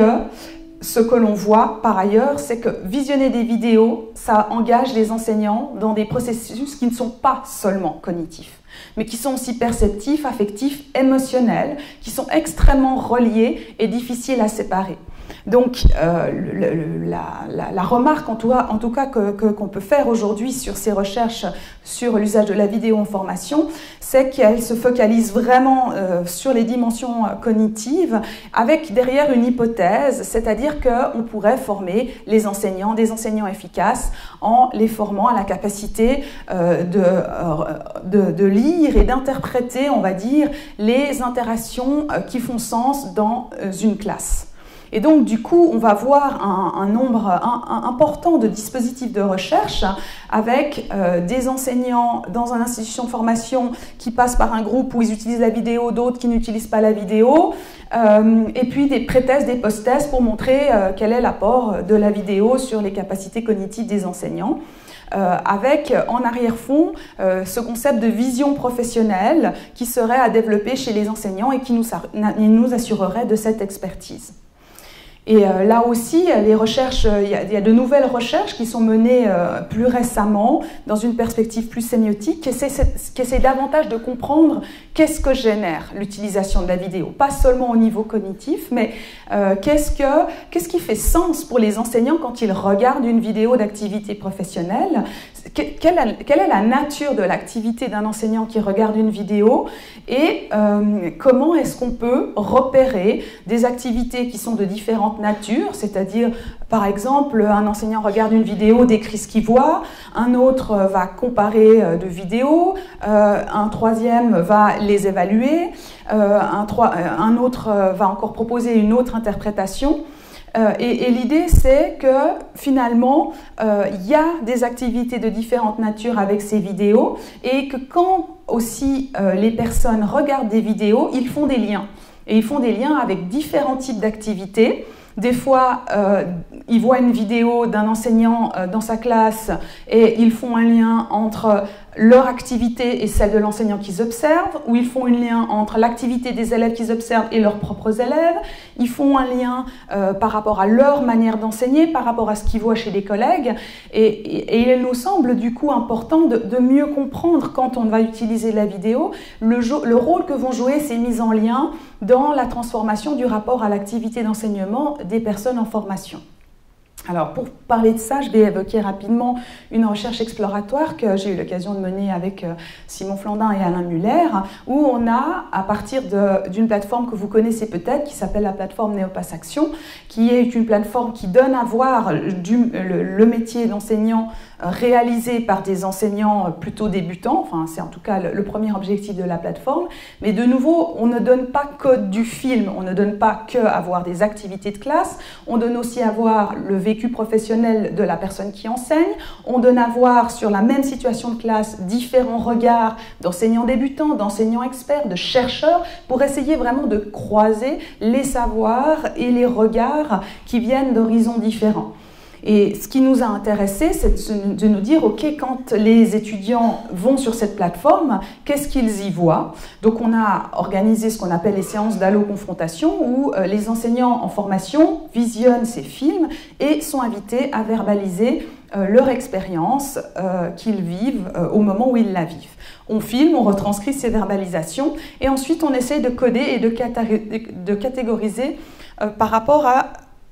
ce que l'on voit par ailleurs, c'est que visionner des vidéos, ça engage les enseignants dans des processus qui ne sont pas seulement cognitifs, mais qui sont aussi perceptifs, affectifs, émotionnels, qui sont extrêmement reliés et difficiles à séparer. Donc, la remarque, en tout cas, qu'on peut faire aujourd'hui sur ces recherches sur l'usage de la vidéo en formation, c'est qu'elle se focalise vraiment sur les dimensions cognitives, avec derrière une hypothèse, c'est-à-dire qu'on pourrait former des enseignants efficaces en les formant à la capacité de lire et d'interpréter, on va dire, les interactions qui font sens dans une classe. Et donc, du coup, on va voir un nombre important de dispositifs de recherche avec des enseignants dans une institution de formation qui passent par un groupe où ils utilisent la vidéo, d'autres qui n'utilisent pas la vidéo, et puis des pré-tests, des post-tests pour montrer quel est l'apport de la vidéo sur les capacités cognitives des enseignants. Avec en arrière-fond ce concept de vision professionnelle qui serait à développer chez les enseignants et qui nous assurerait de cette expertise. Et là aussi, les recherches, il y a de nouvelles recherches qui sont menées plus récemment dans une perspective plus sémiotique qui essaient davantage de comprendre qu'est-ce que génère l'utilisation de la vidéo. Pas seulement au niveau cognitif, mais qu'est-ce qui fait sens pour les enseignants quand ils regardent une vidéo d'activité professionnelle? Quelle est la nature de l'activité d'un enseignant qui regarde une vidéo et comment est-ce qu'on peut repérer des activités qui sont de différentes natures, c'est-à-dire par exemple un enseignant regarde une vidéo, décrit ce qu'il voit, un autre va comparer de vidéos, un troisième va les évaluer, un autre va encore proposer une autre interprétation. Et l'idée, c'est que finalement, il y a des activités de différentes natures avec ces vidéos et que quand aussi les personnes regardent des vidéos, ils font des liens. Et ils font des liens avec différents types d'activités. Des fois, ils voient une vidéo d'un enseignant dans sa classe et ils font un lien entre leur activité et celle de l'enseignant qu'ils observent, ou ils font un lien entre l'activité des élèves qu'ils observent et leurs propres élèves. Ils font un lien par rapport à leur manière d'enseigner, par rapport à ce qu'ils voient chez les collègues. Et il nous semble du coup important de mieux comprendre quand on va utiliser la vidéo, le rôle que vont jouer ces mises en lien dans la transformation du rapport à l'activité d'enseignement des personnes en formation. Alors, pour parler de ça, je vais évoquer rapidement une recherche exploratoire que j'ai eu l'occasion de mener avec Simon Flandin et Alain Muller, où on a, à partir d'une plateforme que vous connaissez peut-être, qui s'appelle la plateforme Neopass Action, qui est une plateforme qui donne à voir le métier d'enseignant réalisé par des enseignants plutôt débutants, enfin c'est en tout cas le premier objectif de la plateforme, mais de nouveau on ne donne pas que du film, on ne donne pas que à voir des activités de classe, on donne aussi à voir le vécu professionnel de la personne qui enseigne, on donne à voir sur la même situation de classe différents regards d'enseignants débutants, d'enseignants experts, de chercheurs, pour essayer vraiment de croiser les savoirs et les regards qui viennent d'horizons différents. Et ce qui nous a intéressé, c'est de nous dire, ok, quand les étudiants vont sur cette plateforme, qu'est-ce qu'ils y voient? Donc on a organisé ce qu'on appelle les séances d'allo-confrontation, où les enseignants en formation visionnent ces films et sont invités à verbaliser leur expérience qu'ils vivent au moment où ils la vivent. On filme, on retranscrit ces verbalisations et ensuite on essaye de coder et de catégoriser par rapport à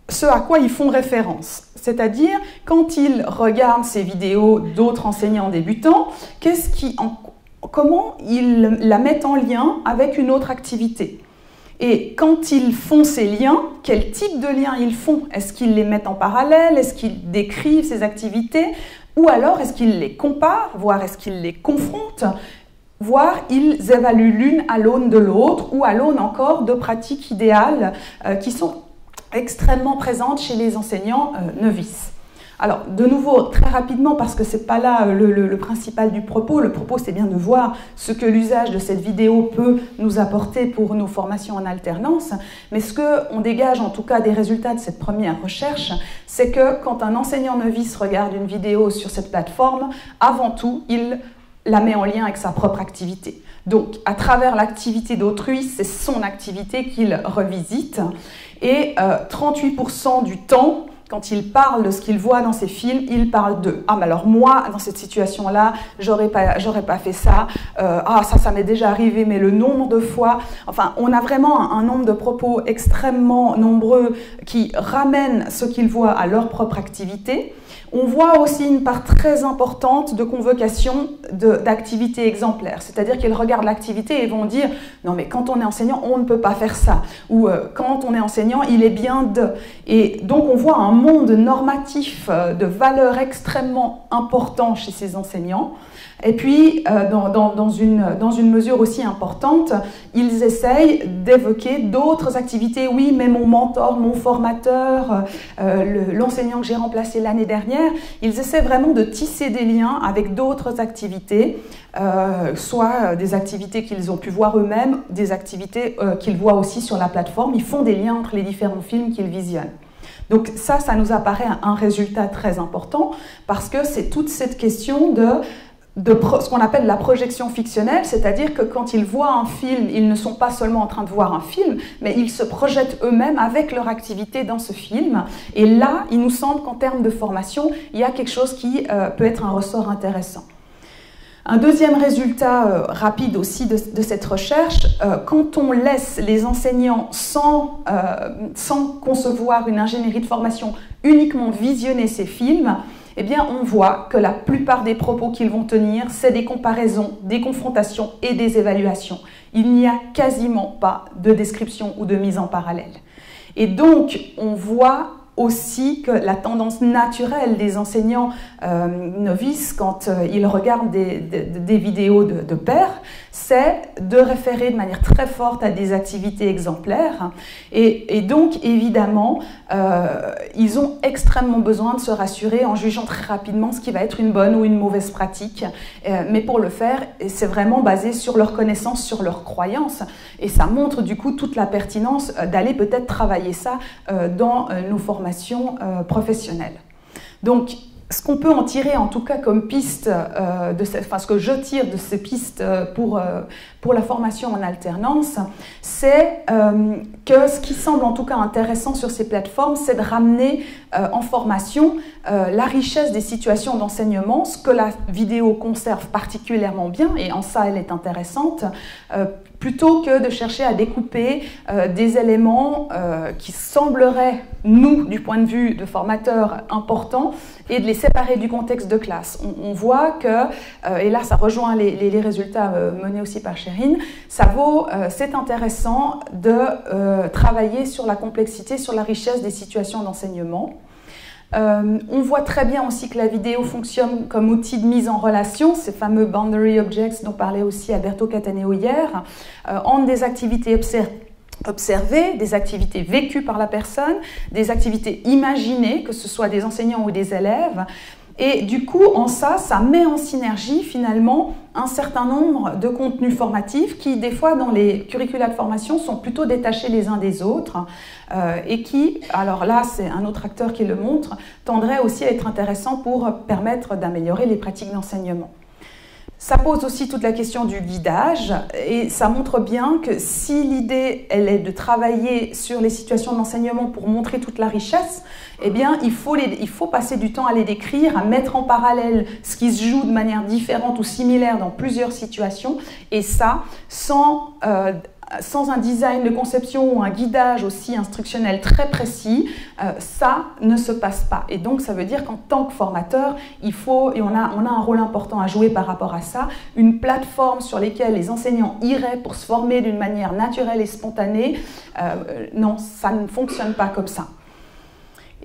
ce à quoi ils font référence. C'est-à-dire, quand ils regardent ces vidéos d'autres enseignants débutants, comment ils la mettent en lien avec une autre activité. Et quand ils font ces liens, quel type de liens ils font? Est-ce qu'ils les mettent en parallèle? Est-ce qu'ils décrivent ces activités? Ou alors, est-ce qu'ils les comparent? Voire est-ce qu'ils les confrontent? Voire ils évaluent l'une à l'aune de l'autre, ou à l'aune encore de pratiques idéales qui sont extrêmement présentes chez les enseignants novices. Alors, de nouveau, très rapidement, parce que ce n'est pas là le principal du propos. Le propos, c'est bien de voir ce que l'usage de cette vidéo peut nous apporter pour nos formations en alternance. Mais ce qu'on dégage, en tout cas, des résultats de cette première recherche, c'est que quand un enseignant novice regarde une vidéo sur cette plateforme, avant tout, il la met en lien avec sa propre activité. Donc, à travers l'activité d'autrui, c'est son activité qu'il revisite. Et 38% du temps, quand il parle de ce qu'il voit dans ses films, il parle de « Ah, mais alors moi, dans cette situation-là, j'aurais pas fait ça. Ah, ça m'est déjà arrivé, mais le nombre de fois... » Enfin, on a vraiment un nombre de propos extrêmement nombreux qui ramènent ce qu'ils voient à leur propre activité. On voit aussi une part très importante de convocation d'activités exemplaires. C'est-à-dire qu'ils regardent l'activité et vont dire « Non, mais quand on est enseignant, on ne peut pas faire ça. » Ou « Quand on est enseignant, il est bien de... » Et donc, on voit un monde normatif de valeurs extrêmement important chez ces enseignants. Et puis, dans dans une mesure aussi importante, ils essayent d'évoquer d'autres activités. Oui, mais mon mentor, mon formateur, l'enseignant que j'ai remplacé l'année dernière, ils essaient vraiment de tisser des liens avec d'autres activités, soit des activités qu'ils ont pu voir eux-mêmes, des activités qu'ils voient aussi sur la plateforme. Ils font des liens entre les différents films qu'ils visionnent. Donc ça nous apparaît un résultat très important parce que c'est toute cette question de ce qu'on appelle la projection fictionnelle, c'est-à-dire que quand ils voient un film, ils ne sont pas seulement en train de voir un film, mais ils se projettent eux-mêmes avec leur activité dans ce film. Et là, il nous semble qu'en termes de formation, il y a quelque chose qui peut être un ressort intéressant. Un deuxième résultat rapide aussi de cette recherche, quand on laisse les enseignants sans concevoir une ingénierie de formation uniquement visionner ces films, eh bien on voit que la plupart des propos qu'ils vont tenir, c'est des comparaisons, des confrontations et des évaluations. Il n'y a quasiment pas de description ou de mise en parallèle. Et donc on voit aussi que la tendance naturelle des enseignants novices quand ils regardent des vidéos de pairs, c'est de référer de manière très forte à des activités exemplaires et donc évidemment ils ont extrêmement besoin de se rassurer en jugeant très rapidement ce qui va être une bonne ou une mauvaise pratique, mais pour le faire c'est vraiment basé sur leur connaissance, sur leurs croyances et ça montre du coup toute la pertinence d'aller peut-être travailler ça dans nos formations professionnelles. Donc, ce qu'on peut en tirer en tout cas comme piste, ce que je tire de ces pistes pour la formation en alternance, c'est que ce qui semble en tout cas intéressant sur ces plateformes, c'est de ramener en formation la richesse des situations d'enseignement, ce que la vidéo conserve particulièrement bien, et en ça elle est intéressante, plutôt que de chercher à découper des éléments qui sembleraient, nous, du point de vue de formateurs, importants, et de les séparer du contexte de classe. On voit que, et là ça rejoint les résultats menés aussi par Sherine, c'est intéressant de travailler sur la complexité, sur la richesse des situations d'enseignement. On voit très bien aussi que la vidéo fonctionne comme outil de mise en relation, ces fameux boundary objects dont parlait aussi Alberto Cataneo hier, entre des activités observées, des activités vécues par la personne, des activités imaginées, que ce soit des enseignants ou des élèves. Et du coup, en ça met en synergie finalement un certain nombre de contenus formatifs qui, des fois, dans les curricula de formation, sont plutôt détachés les uns des autres et qui, alors là, c'est un autre acteur qui le montre, tendraient aussi à être intéressants pour permettre d'améliorer les pratiques d'enseignement. Ça pose aussi toute la question du guidage et ça montre bien que si l'idée elle est de travailler sur les situations d'enseignement pour montrer toute la richesse, eh bien il faut passer du temps à les décrire, à mettre en parallèle ce qui se joue de manière différente ou similaire dans plusieurs situations et ça sans un design de conception ou un guidage aussi instructionnel très précis, ça ne se passe pas. Et donc, ça veut dire qu'en tant que formateur, il faut, et on a un rôle important à jouer par rapport à ça, une plateforme sur laquelle les enseignants iraient pour se former d'une manière naturelle et spontanée. Non, ça ne fonctionne pas comme ça.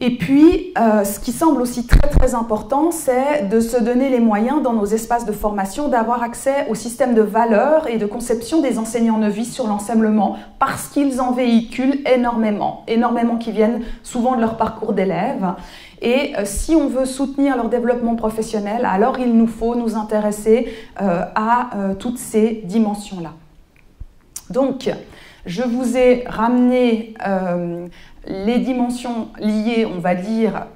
Et puis, ce qui semble aussi très très important, c'est de se donner les moyens dans nos espaces de formation d'avoir accès au système de valeurs et de conception des enseignants novices sur l'enseignement parce qu'ils en véhiculent énormément qui viennent souvent de leur parcours d'élèves. Et si on veut soutenir leur développement professionnel, alors il nous faut nous intéresser à toutes ces dimensions-là. Donc, je vous ai ramené les dimensions liées, on va dire,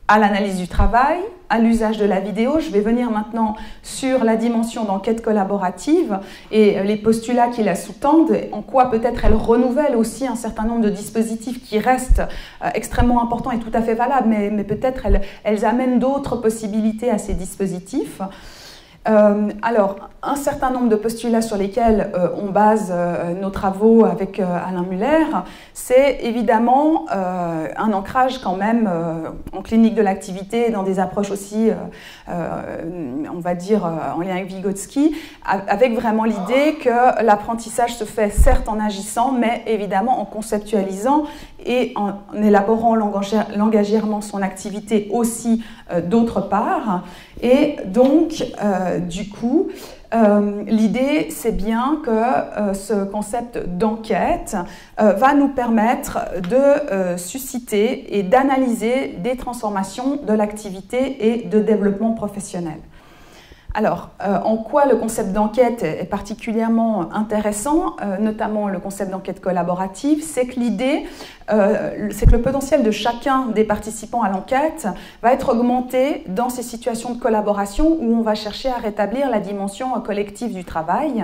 à l'analyse du travail, à l'usage de la vidéo. Je vais venir maintenant sur la dimension d'enquête collaborative et les postulats qui la sous-tendent, en quoi peut-être elle renouvelle aussi un certain nombre de dispositifs qui restent extrêmement importants et tout à fait valables, mais peut-être elles amènent d'autres possibilités à ces dispositifs. Alors, un certain nombre de postulats sur lesquels on base nos travaux avec Alain Muller, c'est évidemment un ancrage quand même en clinique de l'activité, dans des approches aussi, on va dire, en lien avec Vygotsky, avec vraiment l'idée que l'apprentissage se fait certes en agissant, mais évidemment en conceptualisant et en élaborant langagièrement son activité aussi d'autre part. Et donc, du coup, l'idée, c'est bien que ce concept d'enquête va nous permettre de susciter et d'analyser des transformations de l'activité et de développement professionnel. Alors, en quoi le concept d'enquête est particulièrement intéressant, notamment le concept d'enquête collaborative, c'est que l'idée, c'est que le potentiel de chacun des participants à l'enquête va être augmenté dans ces situations de collaboration où on va chercher à rétablir la dimension collective du travail.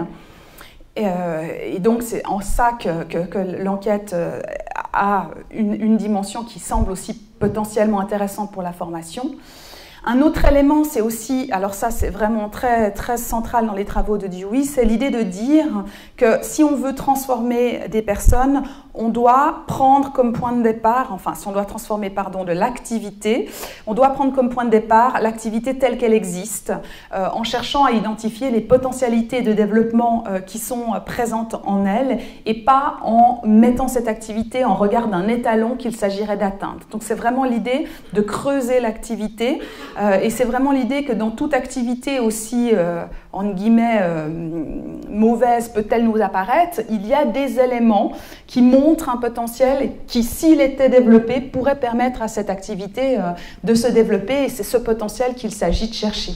Et donc, c'est en ça que l'enquête a une dimension qui semble aussi potentiellement intéressante pour la formation. Un autre élément, c'est aussi, alors ça c'est vraiment très, très central dans les travaux de Dewey, c'est l'idée de dire que si on veut transformer des personnes, on doit prendre comme point de départ, enfin si on doit transformer de l'activité, on doit prendre comme point de départ l'activité telle qu'elle existe, en cherchant à identifier les potentialités de développement qui sont présentes en elle et pas en mettant cette activité en regard d'un étalon qu'il s'agirait d'atteindre. Donc c'est vraiment l'idée de creuser l'activité. Et c'est vraiment l'idée que dans toute activité aussi, entre guillemets, mauvaise peut-elle nous apparaître, il y a des éléments qui montrent un potentiel qui, s'il était développé, pourrait permettre à cette activité de se développer, et c'est ce potentiel qu'il s'agit de chercher.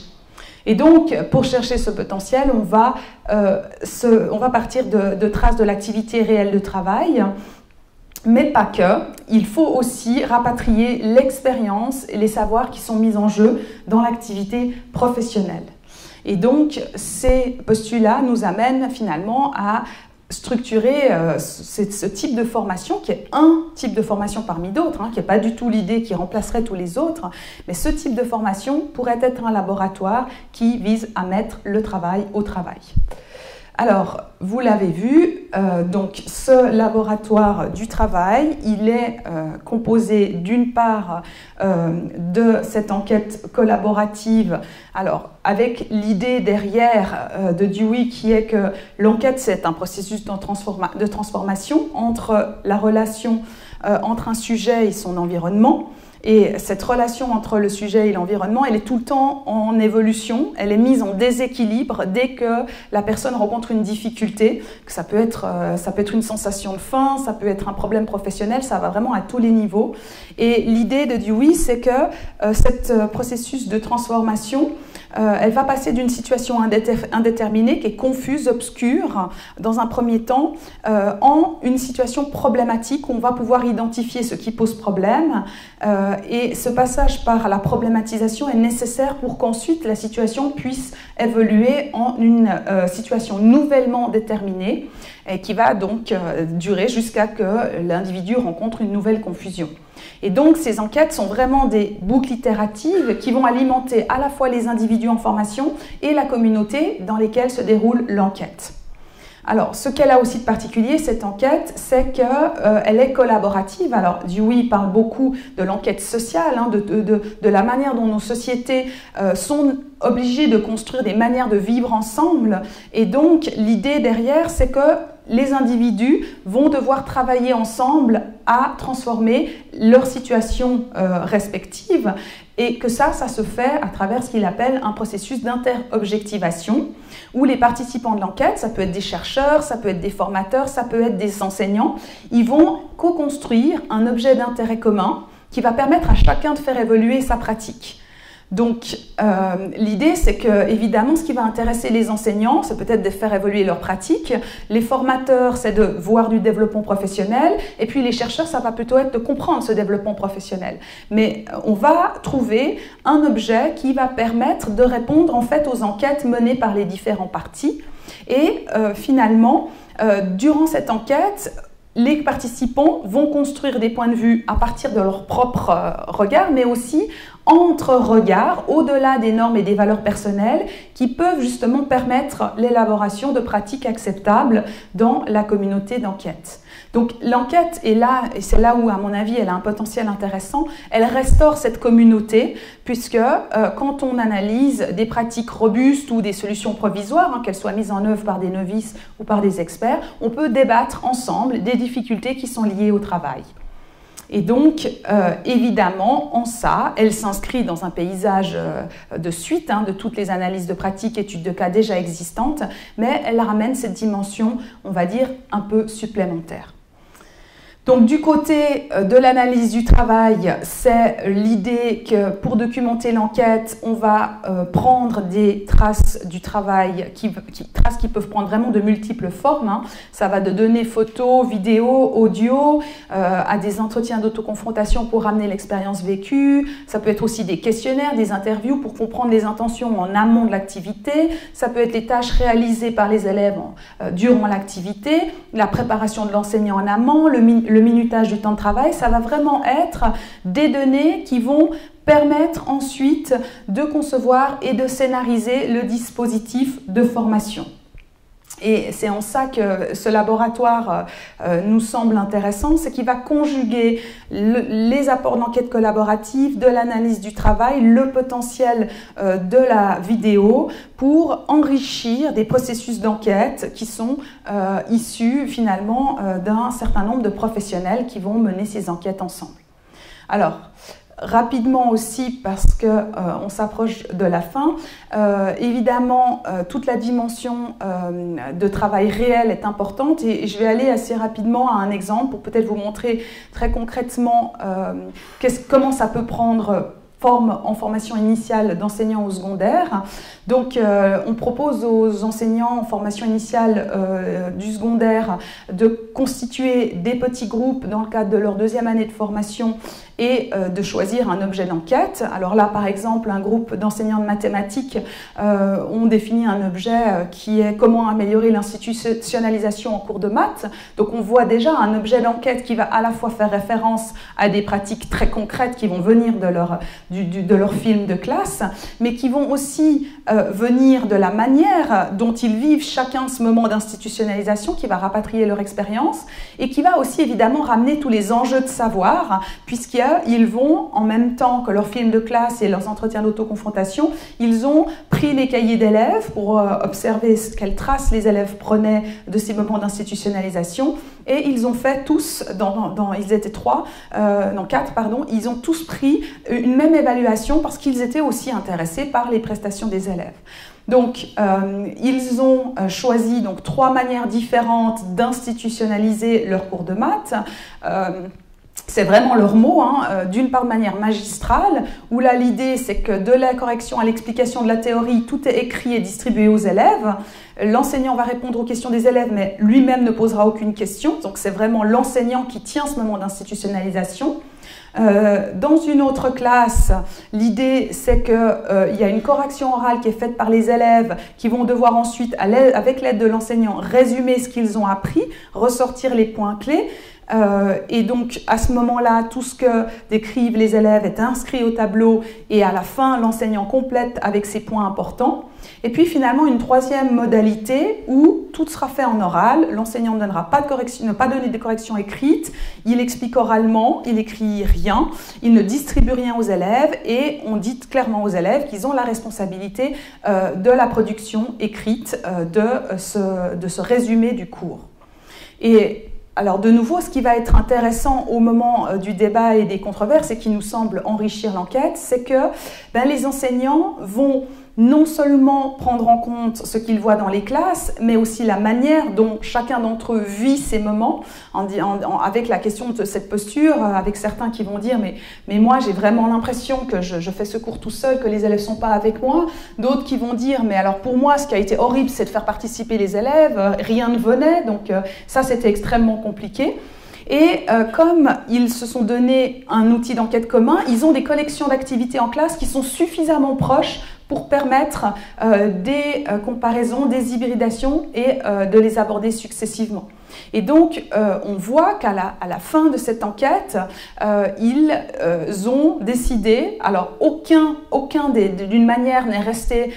Et donc, pour chercher ce potentiel, on va partir de traces de l'activité réelle de travail. Mais pas que, il faut aussi rapatrier l'expérience et les savoirs qui sont mis en jeu dans l'activité professionnelle. Et donc, ces postulats nous amènent finalement à structurer ce type de formation, qui est un type de formation parmi d'autres, qui n'est pas du tout l'idée qui remplacerait tous les autres, mais ce type de formation pourrait être un laboratoire qui vise à mettre le travail au travail. Alors, vous l'avez vu, donc ce laboratoire du travail, il est composé d'une part de cette enquête collaborative, alors avec l'idée derrière de Dewey qui est que l'enquête c'est un processus de transformation entre la relation entre un sujet et son environnement. Et cette relation entre le sujet et l'environnement, elle est tout le temps en évolution, elle est mise en déséquilibre dès que la personne rencontre une difficulté, que ça peut être une sensation de faim, ça peut être un problème professionnel, ça va vraiment à tous les niveaux. Et l'idée de Dewey, c'est que ce processus de transformation, elle va passer d'une situation indéterminée qui est confuse, obscure, dans un premier temps, en une situation problématique où on va pouvoir identifier ce qui pose problème. Et ce passage par la problématisation est nécessaire pour qu'ensuite la situation puisse évoluer en une situation nouvellement déterminée et qui va donc durer jusqu'à que l'individu rencontre une nouvelle confusion. Et donc ces enquêtes sont vraiment des boucles itératives qui vont alimenter à la fois les individus en formation et la communauté dans lesquelles se déroule l'enquête. Alors, ce qu'elle a aussi de particulier, cette enquête, c'est qu'elle est collaborative. Alors, Dewey parle beaucoup de l'enquête sociale, de la manière dont nos sociétés sont obligées de construire des manières de vivre ensemble. Et donc, l'idée derrière, c'est que les individus vont devoir travailler ensemble à transformer leur situation respective et que ça se fait à travers ce qu'il appelle un processus d'interobjectivation où les participants de l'enquête, ça peut être des chercheurs, ça peut être des formateurs, ça peut être des enseignants, ils vont co-construire un objet d'intérêt commun qui va permettre à chacun de faire évoluer sa pratique. Donc, l'idée, c'est que, évidemment, ce qui va intéresser les enseignants, c'est peut-être de faire évoluer leur pratique. Les formateurs, c'est de voir du développement professionnel. Et puis, les chercheurs, ça va plutôt être de comprendre ce développement professionnel. Mais on va trouver un objet qui va permettre de répondre, en fait, aux enquêtes menées par les différents partis. Et finalement, durant cette enquête, les participants vont construire des points de vue à partir de leur propre regard, mais aussi entre regards, au-delà des normes et des valeurs personnelles, qui peuvent justement permettre l'élaboration de pratiques acceptables dans la communauté d'enquête. Donc l'enquête est là, et c'est là où, à mon avis, elle a un potentiel intéressant, elle restaure cette communauté, puisque quand on analyse des pratiques robustes ou des solutions provisoires, qu'elles soient mises en œuvre par des novices ou par des experts, on peut débattre ensemble des difficultés qui sont liées au travail. Et donc, évidemment, en ça, elle s'inscrit dans un paysage de suite, hein, de toutes les analyses de pratique, études de cas déjà existantes, mais elle ramène cette dimension, on va dire, un peu supplémentaire. Donc du côté de l'analyse du travail, c'est l'idée que pour documenter l'enquête, on va prendre des traces du travail, traces qui peuvent prendre vraiment de multiples formes. Hein. Ça va de données photos, vidéos, audio, à des entretiens d'autoconfrontation pour ramener l'expérience vécue. Ça peut être aussi des questionnaires, des interviews pour comprendre les intentions en amont de l'activité. Ça peut être les tâches réalisées par les élèves durant l'activité, la préparation de l'enseignant en amont, le minutage du temps de travail. Ça va vraiment être des données qui vont permettre ensuite de concevoir et de scénariser le dispositif de formation. Et c'est en ça que ce laboratoire nous semble intéressant, c'est qu'il va conjuguer les apports d'enquête collaborative, de l'analyse du travail, le potentiel de la vidéo pour enrichir des processus d'enquête qui sont issus finalement d'un certain nombre de professionnels qui vont mener ces enquêtes ensemble. Alors, rapidement aussi, parce qu'on s'approche de la fin, évidemment, toute la dimension de travail réel est importante et je vais aller assez rapidement à un exemple pour peut-être vous montrer très concrètement comment ça peut prendre forme en formation initiale d'enseignants au secondaire. Donc, on propose aux enseignants en formation initiale du secondaire de constituer des petits groupes dans le cadre de leur deuxième année de formation et de choisir un objet d'enquête. Alors là, par exemple, un groupe d'enseignants de mathématiques ont défini un objet qui est comment améliorer l'institutionnalisation en cours de maths. Donc, on voit déjà un objet d'enquête qui va à la fois faire référence à des pratiques très concrètes qui vont venir de leur film de classe, mais qui vont aussi venir de la manière dont ils vivent chacun ce moment d'institutionnalisation, qui va rapatrier leur expérience et qui va aussi évidemment ramener tous les enjeux de savoir, puisqu'ils vont, en même temps que leur film de classe et leurs entretiens d'autoconfrontation, ils ont pris les cahiers d'élèves pour observer quelles traces les élèves prenaient de ces moments d'institutionnalisation. Et ils ont fait tous, ils étaient quatre, ils ont tous pris une même évaluation parce qu'ils étaient aussi intéressés par les prestations des élèves. Donc, ils ont choisi donc 3 manières différentes d'institutionnaliser leur cours de maths. C'est vraiment leur mot, hein. D'une part de manière magistrale, où là l'idée c'est que de la correction à l'explication de la théorie, tout est écrit et distribué aux élèves. L'enseignant va répondre aux questions des élèves, mais lui-même ne posera aucune question. Donc c'est vraiment l'enseignant qui tient ce moment d'institutionnalisation. Dans une autre classe, l'idée c'est qu'il y a une correction orale qui est faite par les élèves qui vont devoir ensuite, avec l'aide de l'enseignant, résumer ce qu'ils ont appris, ressortir les points clés. Et donc à ce moment-là, tout ce que décrivent les élèves est inscrit au tableau et à la fin, l'enseignant complète avec ses points importants. Et puis finalement, une troisième modalité où tout sera fait en oral. L'enseignant ne donnera pas de correction, ne pas donner de corrections écrites. Il explique oralement, il n'écrit rien, il ne distribue rien aux élèves et on dit clairement aux élèves qu'ils ont la responsabilité de la production écrite de ce résumé du cours. Et alors de nouveau, ce qui va être intéressant au moment du débat et des controverses et qui nous semble enrichir l'enquête, c'est que les enseignants vont non seulement prendre en compte ce qu'ils voient dans les classes, mais aussi la manière dont chacun d'entre eux vit ces moments, avec la question de cette posture, avec certains qui vont dire mais moi j'ai vraiment l'impression que je fais ce cours tout seul, que les élèves ne sont pas avec moi, d'autres qui vont dire mais alors pour moi ce qui a été horrible c'est de faire participer les élèves, rien ne venait, donc ça c'était extrêmement compliqué. Et comme ils se sont donné un outil d'enquête commun, ils ont des collections d'activités en classe qui sont suffisamment proches pour permettre des comparaisons, des hybridations et de les aborder successivement. Et donc, on voit qu'à la fin de cette enquête, ils ont décidé, alors aucun d'une manière n'est resté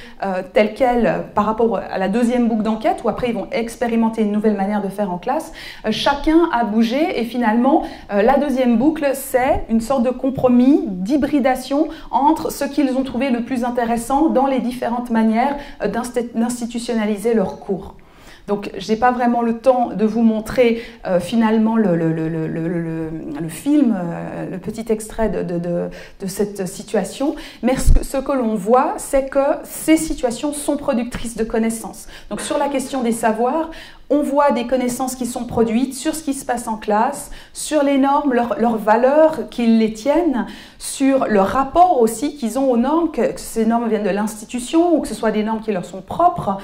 tel quel par rapport à la deuxième boucle d'enquête, où après ils vont expérimenter une nouvelle manière de faire en classe. Chacun a bougé et finalement, la deuxième boucle, c'est une sorte de compromis, d'hybridation entre ce qu'ils ont trouvé le plus intéressant dans les différentes manières d'institutionnaliser leur cours. Donc, je n'ai pas vraiment le temps de vous montrer finalement le film, le petit extrait de cette situation, mais ce que l'on voit, c'est que ces situations sont productrices de connaissances. Donc, sur la question des savoirs, on voit des connaissances qui sont produites sur ce qui se passe en classe, sur les normes, leurs valeurs, qu'ils les tiennent, sur le rapport aussi qu'ils ont aux normes, que ces normes viennent de l'institution ou que ce soit des normes qui leur sont propres.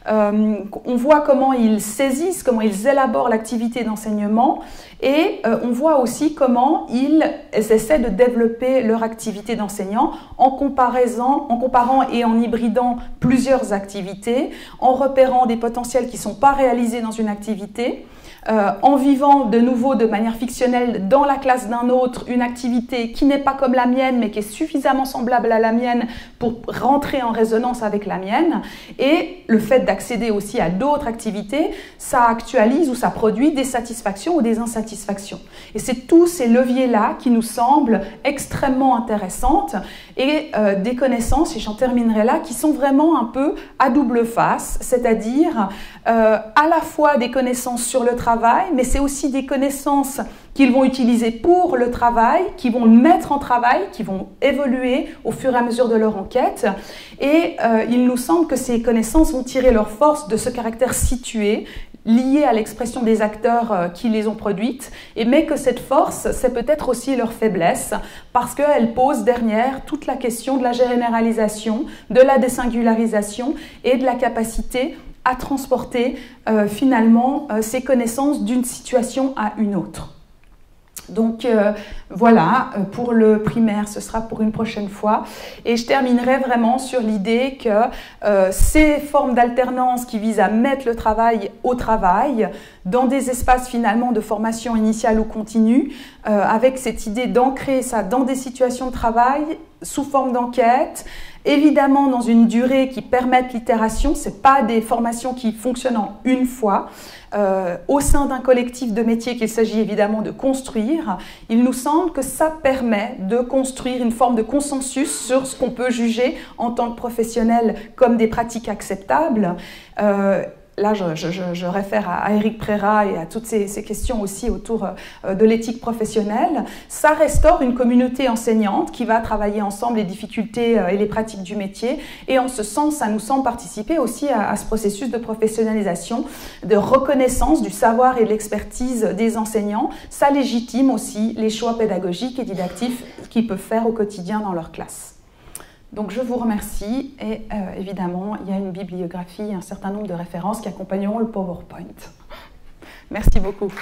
On voit comment ils saisissent, comment ils élaborent l'activité d'enseignement et on voit aussi comment ils essaient de développer leur activité d'enseignant en comparant et en hybridant plusieurs activités, en repérant des potentiels qui ne sont pas réalisés dans une activité, en vivant de nouveau de manière fictionnelle dans la classe d'un autre une activité qui n'est pas comme la mienne mais qui est suffisamment semblable à la mienne pour rentrer en résonance avec la mienne. Et le fait d'accéder aussi à d'autres activités, ça actualise ou ça produit des satisfactions ou des insatisfactions. Et c'est tous ces leviers-là qui nous semblent extrêmement intéressantes et des connaissances, et j'en terminerai là, qui sont vraiment un peu à double face, c'est-à-dire à la fois des connaissances sur le travail, mais c'est aussi des connaissances qu'ils vont utiliser pour le travail, qui vont le mettre en travail, qui vont évoluer au fur et à mesure de leur enquête. Et il nous semble que ces connaissances vont tirer leur force de ce caractère situé, lié à l'expression des acteurs qui les ont produites, mais que cette force, c'est peut-être aussi leur faiblesse, parce qu'elle pose derrière toute la question de la généralisation, de la désingularisation et de la capacité à transporter finalement ces connaissances d'une situation à une autre. Donc voilà, pour le primaire, ce sera pour une prochaine fois. Et je terminerai vraiment sur l'idée que ces formes d'alternance qui visent à mettre le travail au travail, dans des espaces finalement de formation initiale ou continue, avec cette idée d'ancrer ça dans des situations de travail sous forme d'enquête, évidemment dans une durée qui permette l'itération, ce n'est pas des formations qui fonctionnent en une fois, au sein d'un collectif de métiers qu'il s'agit évidemment de construire. Il nous semble que ça permet de construire une forme de consensus sur ce qu'on peut juger en tant que professionnel comme des pratiques acceptables. Là, je réfère à Éric Préra et à toutes ces questions aussi autour de l'éthique professionnelle. Ça restaure une communauté enseignante qui va travailler ensemble les difficultés et les pratiques du métier. Et en ce sens, ça nous semble participer aussi à ce processus de professionnalisation, de reconnaissance du savoir et de l'expertise des enseignants. Ça légitime aussi les choix pédagogiques et didactifs qu'ils peuvent faire au quotidien dans leur classe. Donc je vous remercie et évidemment il y a une bibliographie, un certain nombre de références qui accompagneront le PowerPoint. Merci beaucoup.